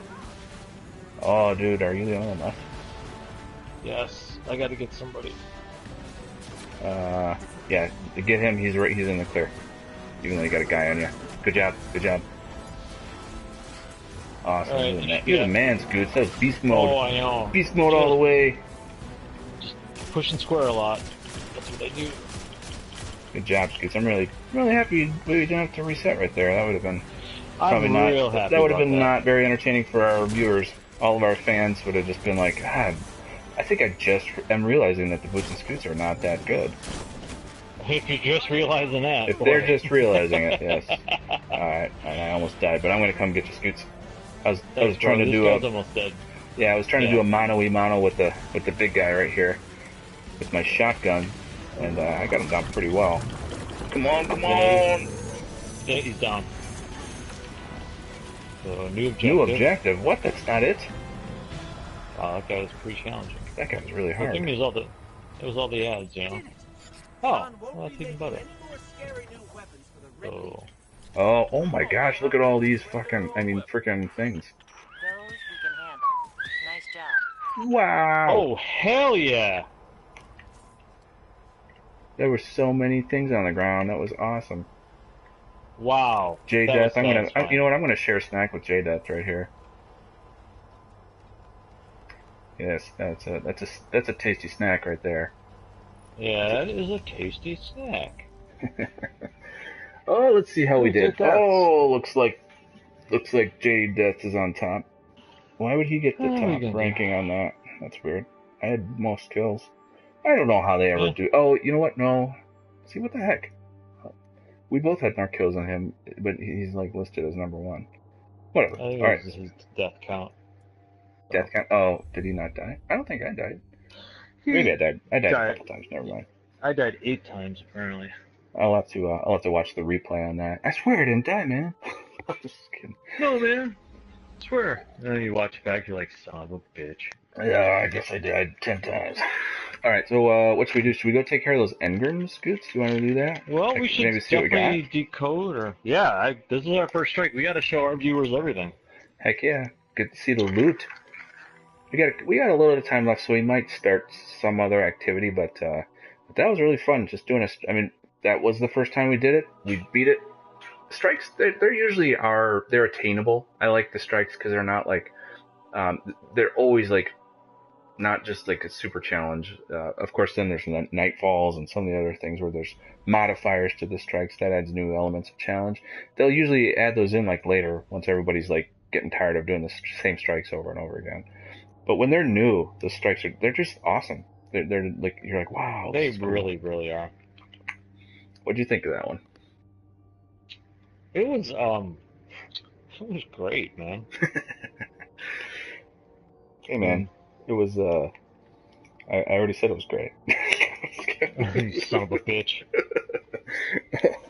Oh, dude, are you the only one left? Yes, I gotta get somebody. Yeah, get him. He's in the clear. Even though you got a guy on you. Good job. Good job. Awesome. Right, You're the man, Scoots. That was beast mode. Oh, I know. Beast mode all the way. Just pushing square a lot. That's what I do. Good job, Scoots. I'm really happy we didn't have to reset right there. That would have been probably not. Real happy that would have about been that. not very entertaining for our viewers. All of our fans would have just been like, God, I think I just am realizing that the Bootz and Scootz are not that good. If you're just realizing that. If they're just realizing it, yes. Alright, I almost died, but I'm gonna come get you, Scoots. I was trying to do a... almost dead. Yeah, I was trying to do a mano-y-mano with the big guy right here. With my shotgun. And I got him down pretty well. Come on, come on! Yeah, he's down. So, new objective. New objective? What? That's not it? Wow, that guy was pretty challenging. That guy was really I hard. think it was all the ads, you know. Oh, well, that's even better. So, Oh my gosh, look at all these fucking, freaking things. Those we can handle. Nice job. Wow! oh, hell yeah! There were so many things on the ground. That was awesome. Wow. J-Death, you know what, I'm gonna share a snack with J-Death right here. Yes, that's a tasty snack right there. Yeah, that is a tasty snack. Oh, let's see how we did. J-Death. Oh, looks like J-Death is on top. Why would he get the top ranking on that? That's weird. I had most kills. I don't know how they ever do. Oh, you know what? No. See, what the heck? We both had more kills than him, but he's like listed as number one. Whatever. I think All right. this is his death count. Death count. Oh, did he not die? I don't think I died. Maybe I died. I died a couple times. Never mind. I died 8 times apparently. I'll have to watch the replay on that. I swear I didn't die, man. I'm just kidding. No, man. I swear. And then you watch it back, you're like, son of a bitch. Yeah, I guess I died 10 times. All right, so what should we do? Should we go take care of those engrams, Scoots? Do you want to do that? Well, we should maybe see what we definitely got? decode or... Yeah, this is our first strike. We got to show our viewers everything. Heck yeah. Good to see the loot. We got a little bit of time left, so we might start some other activity, but that was really fun, just doing that was the first time we did it. We beat it. Strikes, they're usually they're attainable. I like the strikes because they're not like, they're always like not just like a super challenge. Of course, then there's nightfalls and some of the other things where there's modifiers to the strikes that adds new elements of challenge. They'll usually add those in like later once everybody's like getting tired of doing the same strikes over and over again. But when they're new, the strikes they're just awesome. They're like you're like wow. They This is cool. really are. What do you think of that one? It was great, man. Hey man, it was I already said it was great. You son of a bitch.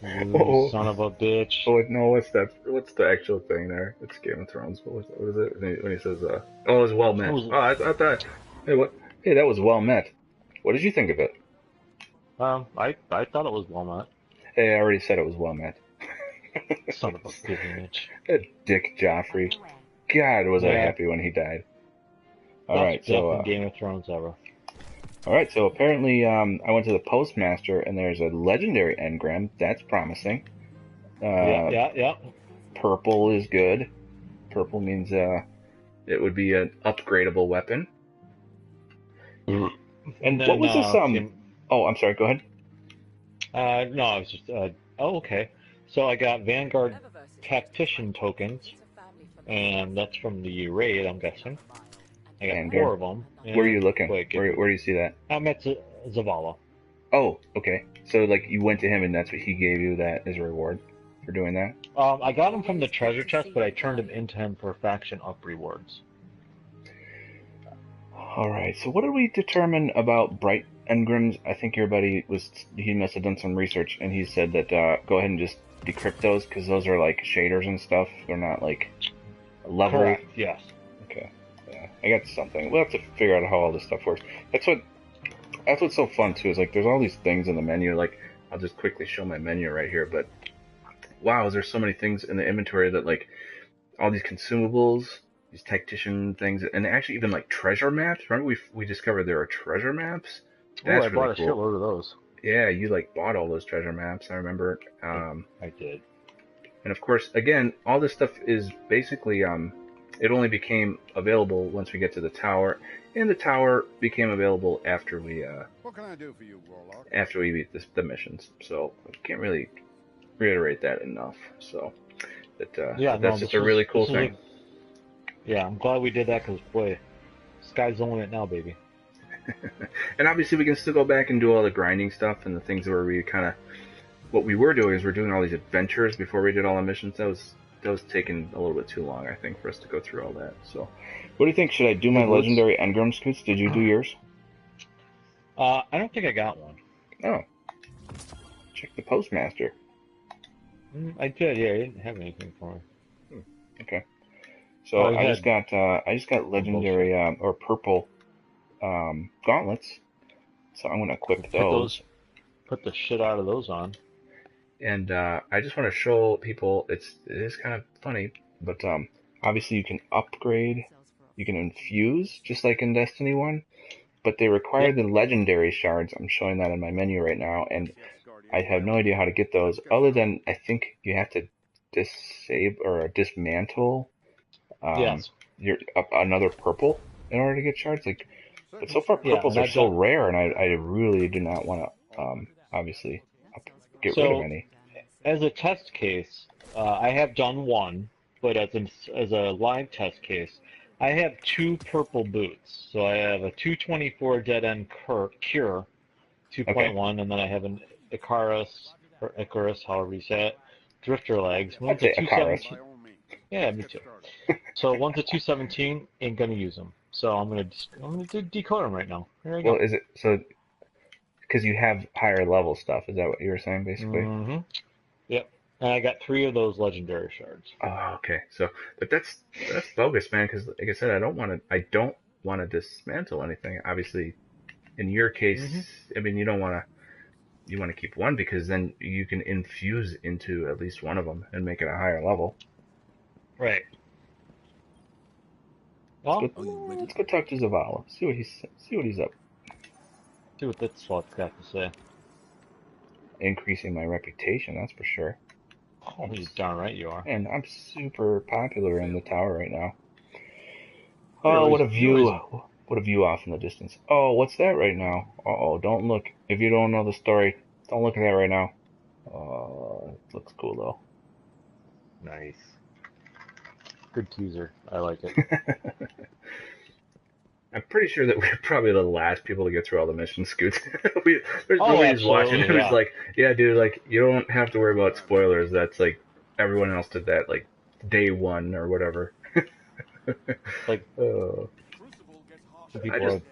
You Oh, son of a bitch. oh no, what's that? What's the actual thing there? It's Game of Thrones. What was it? When he says, "Oh, it was well met." Oh, I thought. Hey, what? Hey, that was well met. What did you think of it? I thought it was well met. Hey, I already said it was well met. Son of a bitch. That Dick Joffrey. God, was I Yeah. happy when he died. All Best right, death so in Game of Thrones ever. all right, so apparently I went to the postmaster and there's a legendary engram. That's promising. Yeah. Purple is good. Purple means it would be an upgradable weapon. And then, what was this? Oh, I'm sorry. Go ahead. No, I was just. Okay. So I got Vanguard Tactician tokens, and that's from the raid, I'm guessing. I got Vanguard. 4 of them. Where are you looking? Wait, Where do you see that? I'm at Zavala. Oh, okay. So like you went to him and that's what he gave you that as a reward for doing that? I got him from the treasure chest, but I turned him into him for faction up rewards. All right. So what did we determine about bright engrams? I think your buddy he must have done some research and he said that go ahead and just decrypt those because those are like shaders and stuff. They're not like level. Correct. Yes. Okay. Yeah, I got something. We'll have to figure out how all this stuff works. That's what's so fun too. Is like there's all these things in the menu. Like I'll just quickly show my menu right here. But wow, there's so many things in the inventory that like all these consumables, these tactician things, and actually even like treasure maps. Remember we discovered there are treasure maps. That's I bought really a cool. shitload of those. Yeah, you like bought all those treasure maps. I remember. I did. And of course, again, all this stuff is basically it only became available once we get to the tower, and the tower became available after we What can I do for you, Warlock? after we beat the missions. So I can't really reiterate that enough. So that's just a really cool thing. Yeah, I'm glad we did that because boy, sky's the limit now, baby. And obviously we can still go back and do all the grinding stuff and the things where we kind of what we were doing is we're doing all these adventures before we did all the missions. That was taking a little bit too long, I think, for us to go through all that. So, what do you think? Should I do my legendary engram, Scoots? Did you do yours? I don't think I got one. Oh, check the postmaster. I did. Yeah, I didn't have anything for me. Okay, so Oh, I just got legendary or purple gauntlets. So I'm gonna equip those. Put the shit out of those on. And I just want to show people it is kind of funny, but obviously you can upgrade, you can infuse just like in Destiny 1, but they require the legendary shards. I'm showing that in my menu right now, and I have no idea how to get those other than I think you have to disable or dismantle another purple in order to get shards. Like, but so far purples are so rare, and I really do not want to obviously get rid of any. As a test case, I have done one, but as a live test case, I have 2 purple boots. So I have a 224 Dead End Cure 2.1, and then I have an Icarus, or Icarus, however you say it, Drifter Legs. I'd say Icarus. Yeah, me too. So one's a 217, ain't gonna use them. So I'm gonna decode them right now. Here I go. Well, is it so? Because you have higher level stuff. Is that what you were saying, basically? Mm-hmm. Yep. And I got 3 of those legendary shards. Oh, okay. So, but that's bogus, man. Because, like I said, I don't want to dismantle anything. Obviously, in your case, I mean, you want to keep one because then you can infuse into at least one of them and make it a higher level. Right. Well, let's go talk to Zavala. See what he's up. See what that slot's got to say. Increasing my reputation, that's for sure. Oh, you're darn right you are. And I'm super popular in the tower right now. Oh, what a view! What a view off in the distance. Oh, what's that right now? Uh-oh, don't look. If you don't know the story, don't look at that right now. It looks cool though. Nice. Good teaser. I like it. I'm pretty sure that we're probably the last people to get through all the missions, Scoots. There's Oh, nobody who's watching absolutely, who's yeah. like, yeah, dude, like, you don't have to worry about spoilers. That's like, everyone else did that, like, day one or whatever. Like, Oh, the I people just,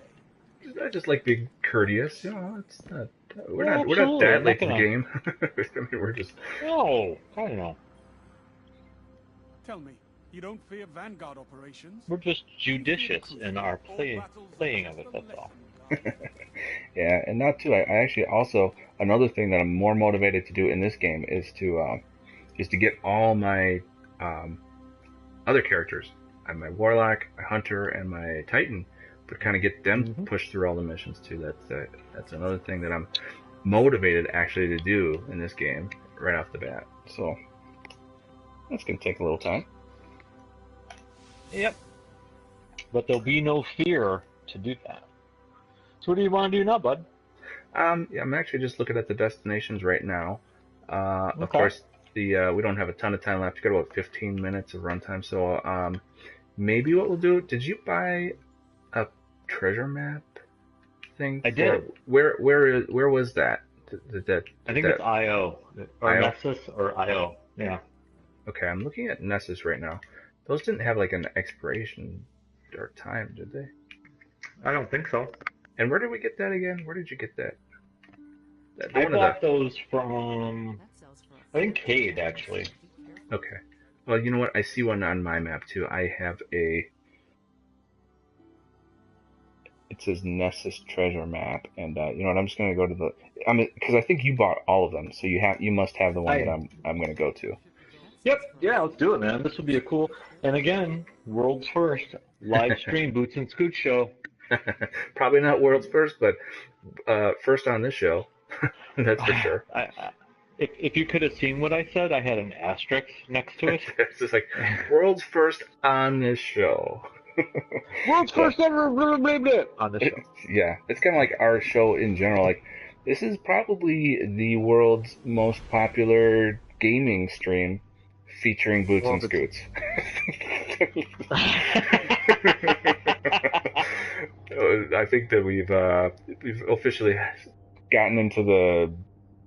are. I just like being courteous. You know, it's not, Yeah, we're not absolutely. that I'm not late to the gonna. game. I mean, we're just, No, I don't know. Tell me, you don't fear Vanguard operations? We're just judicious in our playing of it. That's all. yeah, and not too. I actually also another thing that I'm more motivated to do in this game is to get all my other characters. I have my warlock, my hunter, and my titan, but kind of get them pushed through all the missions too. That's another thing that I'm motivated actually to do in this game right off the bat. So that's gonna take a little time. Yep. But there'll be no fear to do that. So what do you want to do now, bud? Yeah, I'm actually just looking at the destinations right now. Of Okay. course, we don't have a ton of time left. We got about 15 minutes of runtime. So maybe what we'll do. Did you buy a treasure map thing? I did. Where was that? I think it's IO or IO? Nessus or IO. Yeah. Okay, I'm looking at Nessus right now. Those didn't have like an expiration or time, did they? I don't think so. And where did we get that again? Where did you get that? I bought those from, I think, Cade, actually. Okay. Well, you know what? I see one on my map too. I have a. It says Nessus treasure map, and you know what? I'm just gonna go to the. Because I think you bought all of them, so you must have the one that I'm gonna go to. Yep. Yeah, let's do it, man. This would be a cool. And again, world's first live stream Bootz and Scootz show. Probably not world's first, but first on this show. That's for sure. If you could have seen what I said, I had an asterisk next to it. It's just like world's first on this show. World's first ever on this show. Yeah, it's kind of like our show in general. Like, this is probably the world's most popular gaming stream featuring Bootz and Scootz. I think that we've officially gotten into the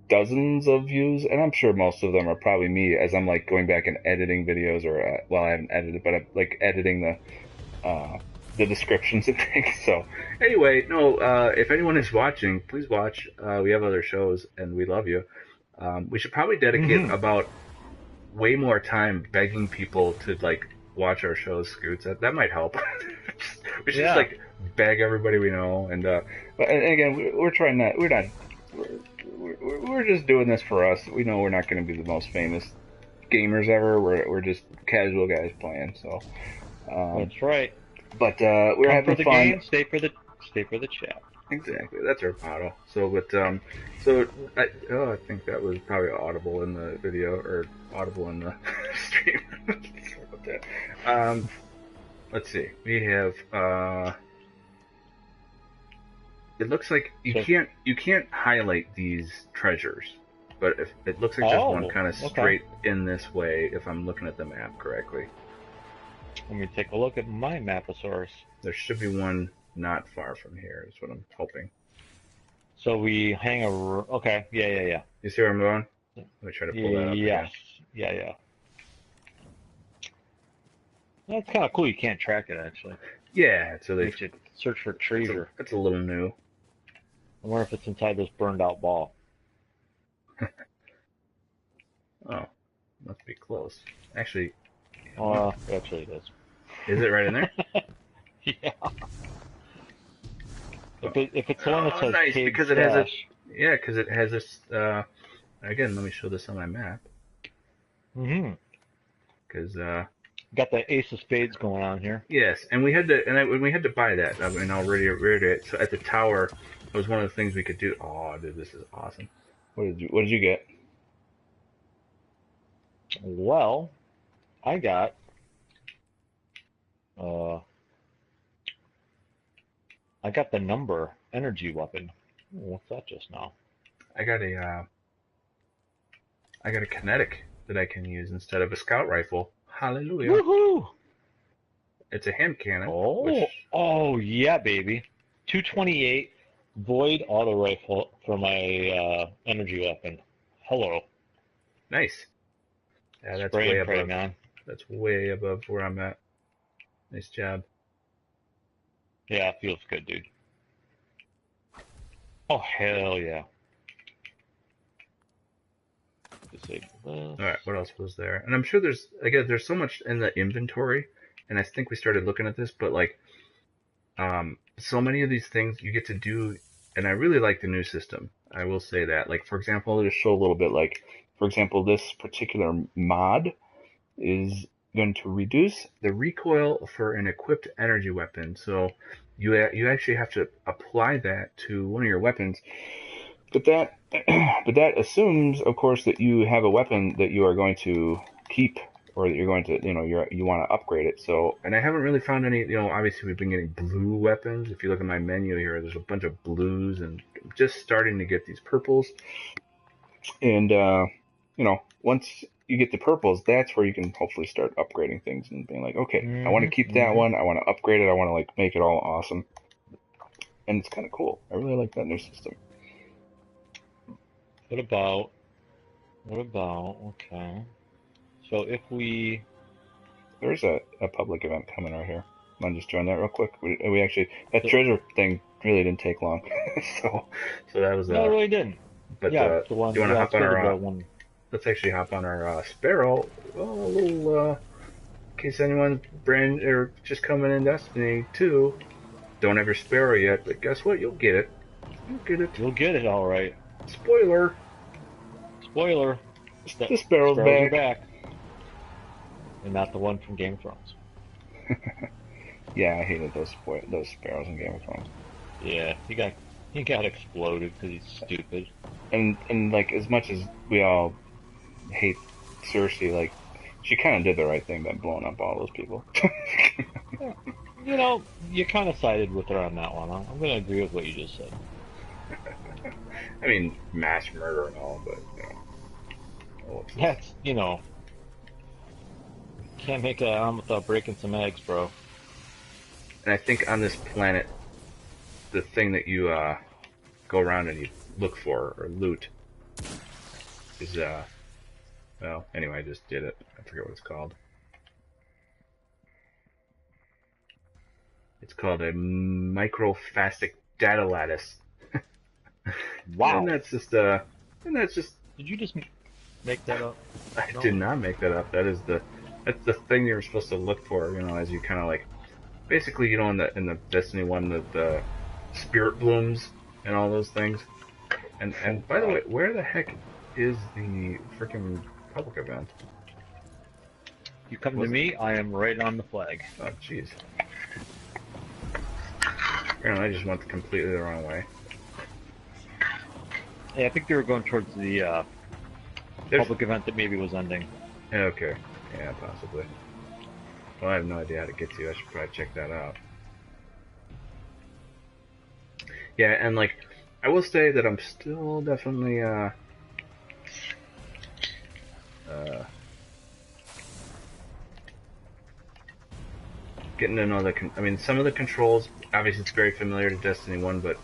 dozens of views, and I'm sure most of them are probably me as I'm like going back and editing videos, or well, I haven't edited, but I'm like editing the descriptions and things. So anyway, no, if anyone is watching, please watch. We have other shows, and we love you. We should probably dedicate about way more time begging people to like watch our shows, Scoots. That might help. We should just like beg everybody we know, and again, we're trying not. We're just doing this for us. We know we're not going to be the most famous gamers ever. We're just casual guys playing. So that's right. But we're Come having for the fun. Game, stay for the chat. Exactly, that's our motto. So, but I think that was probably audible in the video or audible in the stream. Sorry about that. Let's see. We have. It looks like you can't highlight these treasures, but if it looks like there's one kind of straight in this way, if I'm looking at the map correctly. Let me take a look at my Maposaurus. There should be one not far from here, is what I'm hoping. So we hang a... Okay, yeah. You see where I'm going? Let me try to pull that up. Yes, yeah. That's kind of cool. You can't track it, actually. Yeah, so they should search for treasure. That's a little new. I wonder if it's inside this burned out ball. Oh, must be close. Actually... Actually it is. Is it right in there? Yeah. If it's the one that says nice, Cade because Stash. because it has this, again, let me show this on my map. Because, got the Ace of Spades going on here. Yes, and we had to buy that. I mean, I'll reiterate it. So at the tower, it was one of the things we could do. Oh, dude, this is awesome. What did you get? Well, I got I got the number energy weapon. Ooh, what's that just now? I got a kinetic that I can use instead of a scout rifle. Hallelujah! Woohoo! It's a hand cannon. Oh, Which, oh yeah, baby. 228 void auto rifle for my energy weapon. Hello. nice. Yeah, that's Spray way and pray, above. man. That's way above where I'm at. Nice job. Yeah, it feels good, dude. Oh, hell yeah. Disable this. All right, what else was there? And I'm sure there's so much in the inventory, and I think we started looking at this, but like, so many of these things you get to do, and I really like the new system. I will say that. Like, for example, I'll just show a little bit. Like, for example, this particular mod is going to reduce the recoil for an equipped energy weapon. So you actually have to apply that to one of your weapons. But that assumes, of course, that you have a weapon that you are going to keep, or that you're going to, you want to upgrade it. So, and I haven't really found any, obviously we've been getting blue weapons. If you look at my menu here, there's a bunch of blues, and just starting to get these purples. And, once you get the purples, that's where you can hopefully start upgrading things and being like, okay, I want to keep that one. I want to upgrade it. I want to like make it all awesome. And it's kind of cool. I really like that new system. What about, okay. So if we... There's a public event coming right here. Want to just join that real quick? We actually, that treasure thing really didn't take long. so that was... No, it really didn't. But yeah, the one, do you want to hop on our... one. Let's actually hop on our Sparrow. Well, a little, in case anyone's brand or just coming in Destiny 2, don't have your Sparrow yet, but guess what? You'll get it. You'll get it, all right. Spoiler. The Sparrow's back. And not the one from Game of Thrones. Yeah, I hated those Sparrows in Game of Thrones. Yeah, he got exploded because he's stupid. And like, as much as we all hate Cersei, like, she kind of did the right thing by blowing up all those people. You kind of sided with her on that one. I'm going to agree with what you just said. I mean, mass murder and all, but, That's, can't make an omelet without breaking some eggs, bro. And I think on this planet, the thing that you go around and you look for or loot is, well, anyway, I just did it. I forget what it's called. It's called a microfastic data lattice. Wow. And that's just, Did you just make that up? I did not make that up. That's the thing you're supposed to look for, as you kind of like, basically, in the Destiny 1, the spirit blooms and all those things. And by the way, where the heck is the freaking public event? You come to me, I am right on the flag. Oh, jeez. Apparently, I just went completely the wrong way. Yeah, I think they were going towards the public event that maybe was ending. Okay. Yeah, possibly. Well, I have no idea how to get to you. I should probably check that out. Yeah, and like, I will say that I'm still definitely, getting to know some of the controls, obviously it's very familiar to Destiny 1, but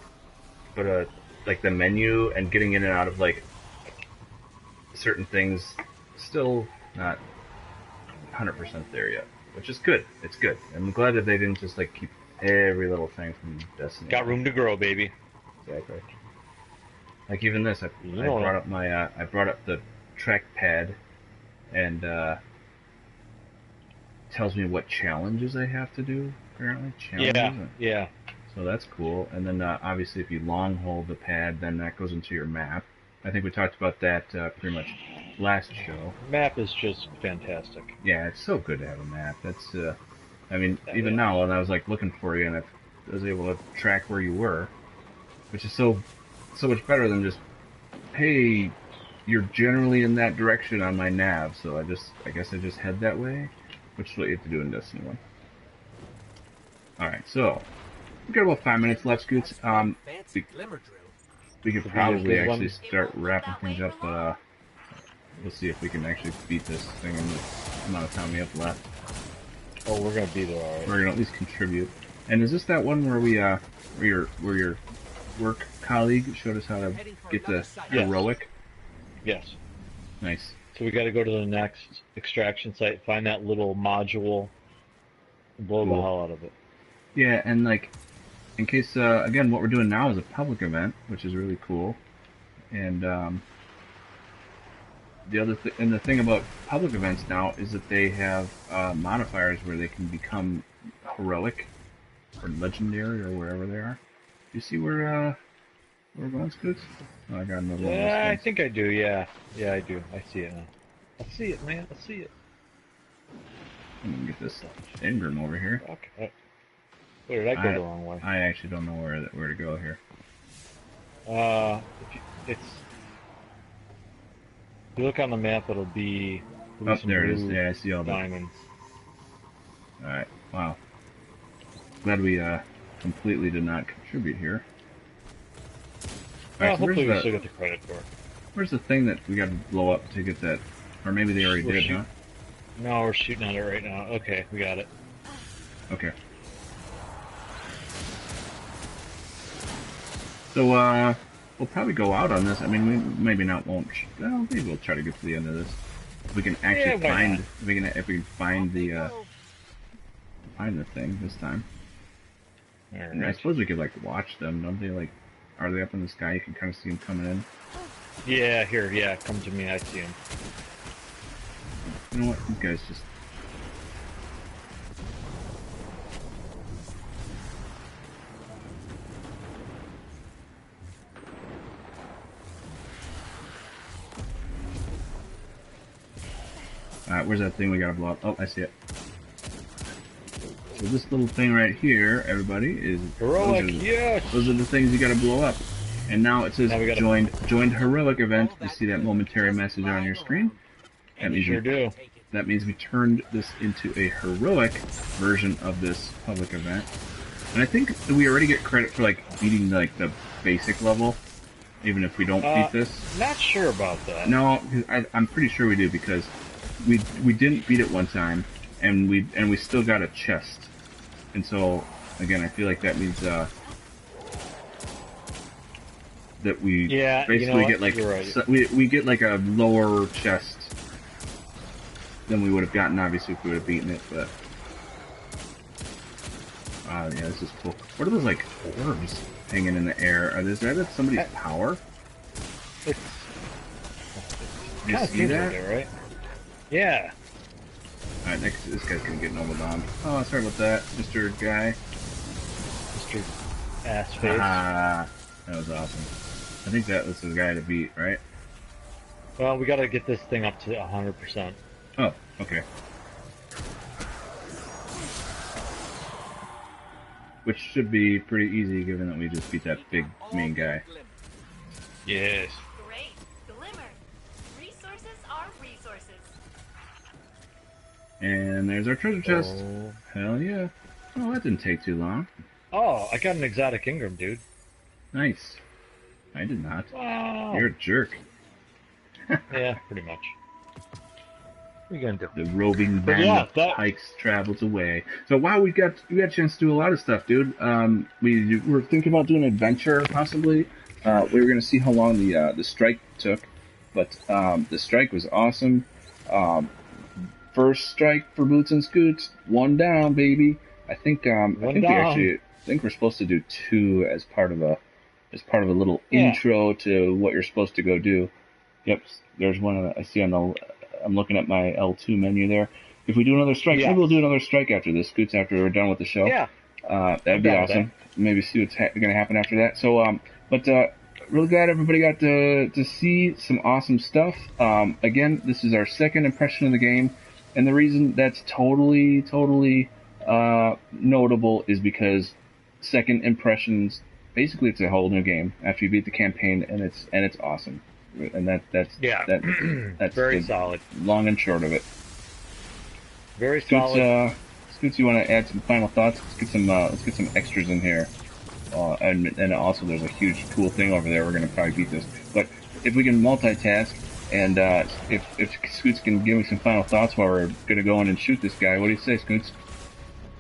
like the menu and getting in and out of like certain things, still not 100% there yet, which is good. It's good. I'm glad that they didn't just like keep every little thing from Destiny. Got room to grow, baby. Exactly. Like even this, I brought up the trackpad, and tells me what challenges I have to do. Apparently, challenges. Yeah. So that's cool. And then obviously, if you long hold the pad, then that goes into your map. I think we talked about that pretty much last show. Map is just fantastic. Yeah, it's so good to have a map. That's, even now, when I was like looking for you, and I was able to track where you were, which is so much better than just, hey, you're generally in that direction on my nav. So I guess I just head that way, which is what you have to do in Destiny 1. All right, so we got about 5 minutes left, Scoots. Fancy glimmer drill. We could Could be a probably good actually one. start wrapping things up, but we'll see if we can actually beat this thing in the amount of time we have left. Oh, we're gonna be there, all right. We're gonna at least contribute. And is this that one where we where your work colleague showed us how to get the Yes. heroic? Yes. Nice. So we got to go to the next extraction site, find that little module, and blow the Cool. hell out of it. Yeah, and like, in case again, what we're doing now is a public event, which is really cool. And the thing about public events now is that they have modifiers where they can become heroic or legendary or wherever they are. You see where we're going, Scoots? Oh, I got another one. Yeah, I of those things. think I do. Yeah, yeah, I do. I see it now. I see it, man. I see it. I'm gonna get this Ingram over here. Okay. Where did I go the wrong way? I actually don't know where to go here. If you look on the map, it'll be Oh, some there it is. blue Yeah, I see all that. diamonds. All right. Wow. Glad we completely did not contribute here. Well, Alright, so hopefully we still get the credit for it. where's the thing that we got to blow up to get that? Or maybe they already We're did, shoot- huh? No, we're shooting at it right now. Okay, we got it. Okay. So, we'll probably go out on this. I mean, we maybe not won't. Well, maybe we'll try to get to the end of this. If we can actually why find, not? if we can find the thing this time. All And I right. suppose we could like watch them. Don't they like? Are they up in the sky? You can kind of see them coming in. Yeah, here. Yeah, come to me. I see him. You know what? You guys just. Alright, where's that thing we gotta blow up? Oh, I see it. So this little thing right here, everybody, is Heroic, those are, yes! those are the things you gotta blow up. And now it says Now we gotta- joined heroic event. You see that momentary message on your screen? That means Sure do. that means we turned this into a heroic version of this public event. And I think that we already get credit for like beating like the basic level, even if we don't beat this. Not sure about that. No, 'cause I'm pretty sure we do because we didn't beat it one time, and we still got a chest. And so again, I feel like that means that we Yeah, basically you know what? get like You're right. we get like a lower chest than we would have gotten obviously if we would have beaten it. But yeah, this is cool. What are those like orbs hanging in the air? Are those that somebody's power? It's You kind of see seems that? like it, right? Yeah. Alright, next, this guy's gonna get an overbombed. Oh, sorry about that, Mr. Guy. Mr. Ass face. Ah, that was awesome. I think that was the guy to beat, right? Well, we gotta get this thing up to 100%. Oh, okay. Which should be pretty easy given that we just beat that big main guy. Yes. Great. Glimmer. Resources are resources. And there's our treasure chest. Oh. Hell yeah. Oh, that didn't take too long. Oh, I got an exotic Ingram, dude. Nice. I did not. Wow. You're a jerk. Yeah, pretty much. What are you gonna do? The roving But band yeah, of that- pikes travels away. So wow, we got a chance to do a lot of stuff, dude. We were thinking about doing an adventure possibly. We were gonna see how long the strike took, but the strike was awesome. First strike for Bootz and Scootz, one down, baby. I think we're supposed to do two as part of a little Yeah. intro to what you're supposed to go do. Yep, there's one I see on the. I'm looking at my L2 menu there. If we do another strike, Yeah. maybe we'll do another strike after this, Scoots, after we're done with the show. Yeah. That'd be down with awesome. Maybe see what's going to happen after that. So, really glad everybody got to see some awesome stuff. Again, this is our second impression of the game, and the reason that's totally notable is because second impressions, basically, it's a whole new game after you beat the campaign, and it's awesome. And that's Very the solid. long and short of it. Very Scoots, solid. Scoots, you want to add some final thoughts? Let's get some extras in here. And also there's a huge cool thing over there. We're gonna probably beat this, but if we can multitask, and if Scoots can give me some final thoughts while we're gonna go in and shoot this guy, what do you say, Scoots?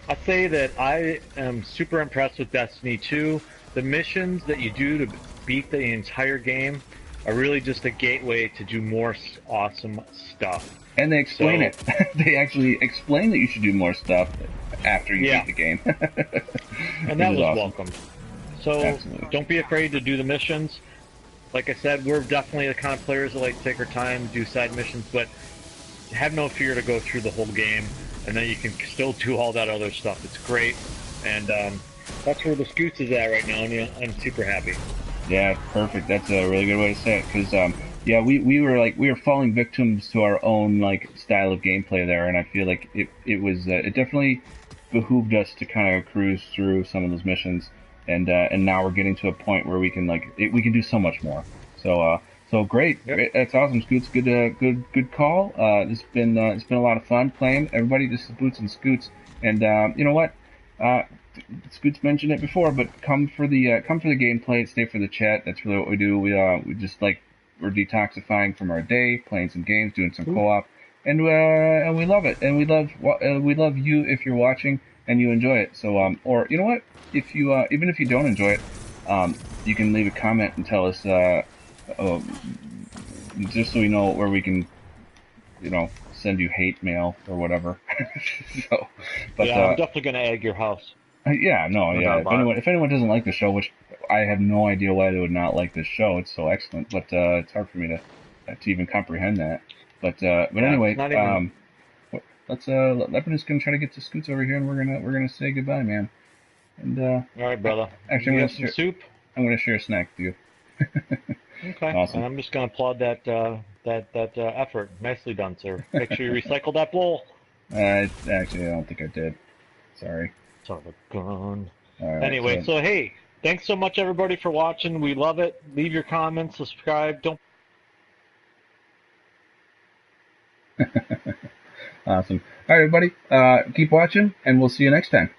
I'd say that I am super impressed with Destiny 2. The missions that you do to beat the entire game are really just a gateway to do more awesome stuff. And they explain it. They actually explain that you should do more stuff after you beat the game. And that was awesome. welcome. So Absolutely. Don't be afraid to do the missions. Like I said, we're definitely the kind of players that like to take our time, do side missions, but have no fear to go through the whole game, and then you can still do all that other stuff. It's great, and that's where the Scoots is at right now, and I'm super happy. Yeah, perfect. That's a really good way to say it, because we were falling victims to our own style of gameplay there, and I feel like it definitely behooved us to kind of cruise through some of those missions, and now we're getting to a point where we can we can do so much more. So great. Yep. Great. That's awesome, Scoots. Good call. It's been a lot of fun playing. Everybody, this is Bootz and Scootz, and you know what? Scoots mentioned it before, but come for the gameplay, stay for the chat. That's really what we do. We just we're detoxifying from our day, playing some games, doing some co-op, and we love it. And we love you if you're watching and you enjoy it. So or you know what? If you even if you don't enjoy it, you can leave a comment and tell us just so we know where we can send you hate mail or whatever. I'm definitely gonna egg your house. Yeah. If anyone doesn't like the show, which I have no idea why they would not like this show, it's so excellent. But it's hard for me to even comprehend that. But anyway, let's I'm just gonna try to get to Scoots over here, and we're gonna say goodbye, man. And all right, brother. Actually, you some soup. I'm gonna share a snack with you. Okay. Awesome. And I'm just gonna applaud that effort. Nicely done, sir. Make sure you recycle that bowl. Actually, I don't think I did. Sorry. Son of a gun. All right, Anyway, so hey, thanks so much everybody for watching. We love it. Leave your comments, subscribe. Don't. Awesome. All right, everybody. Keep watching, and we'll see you next time.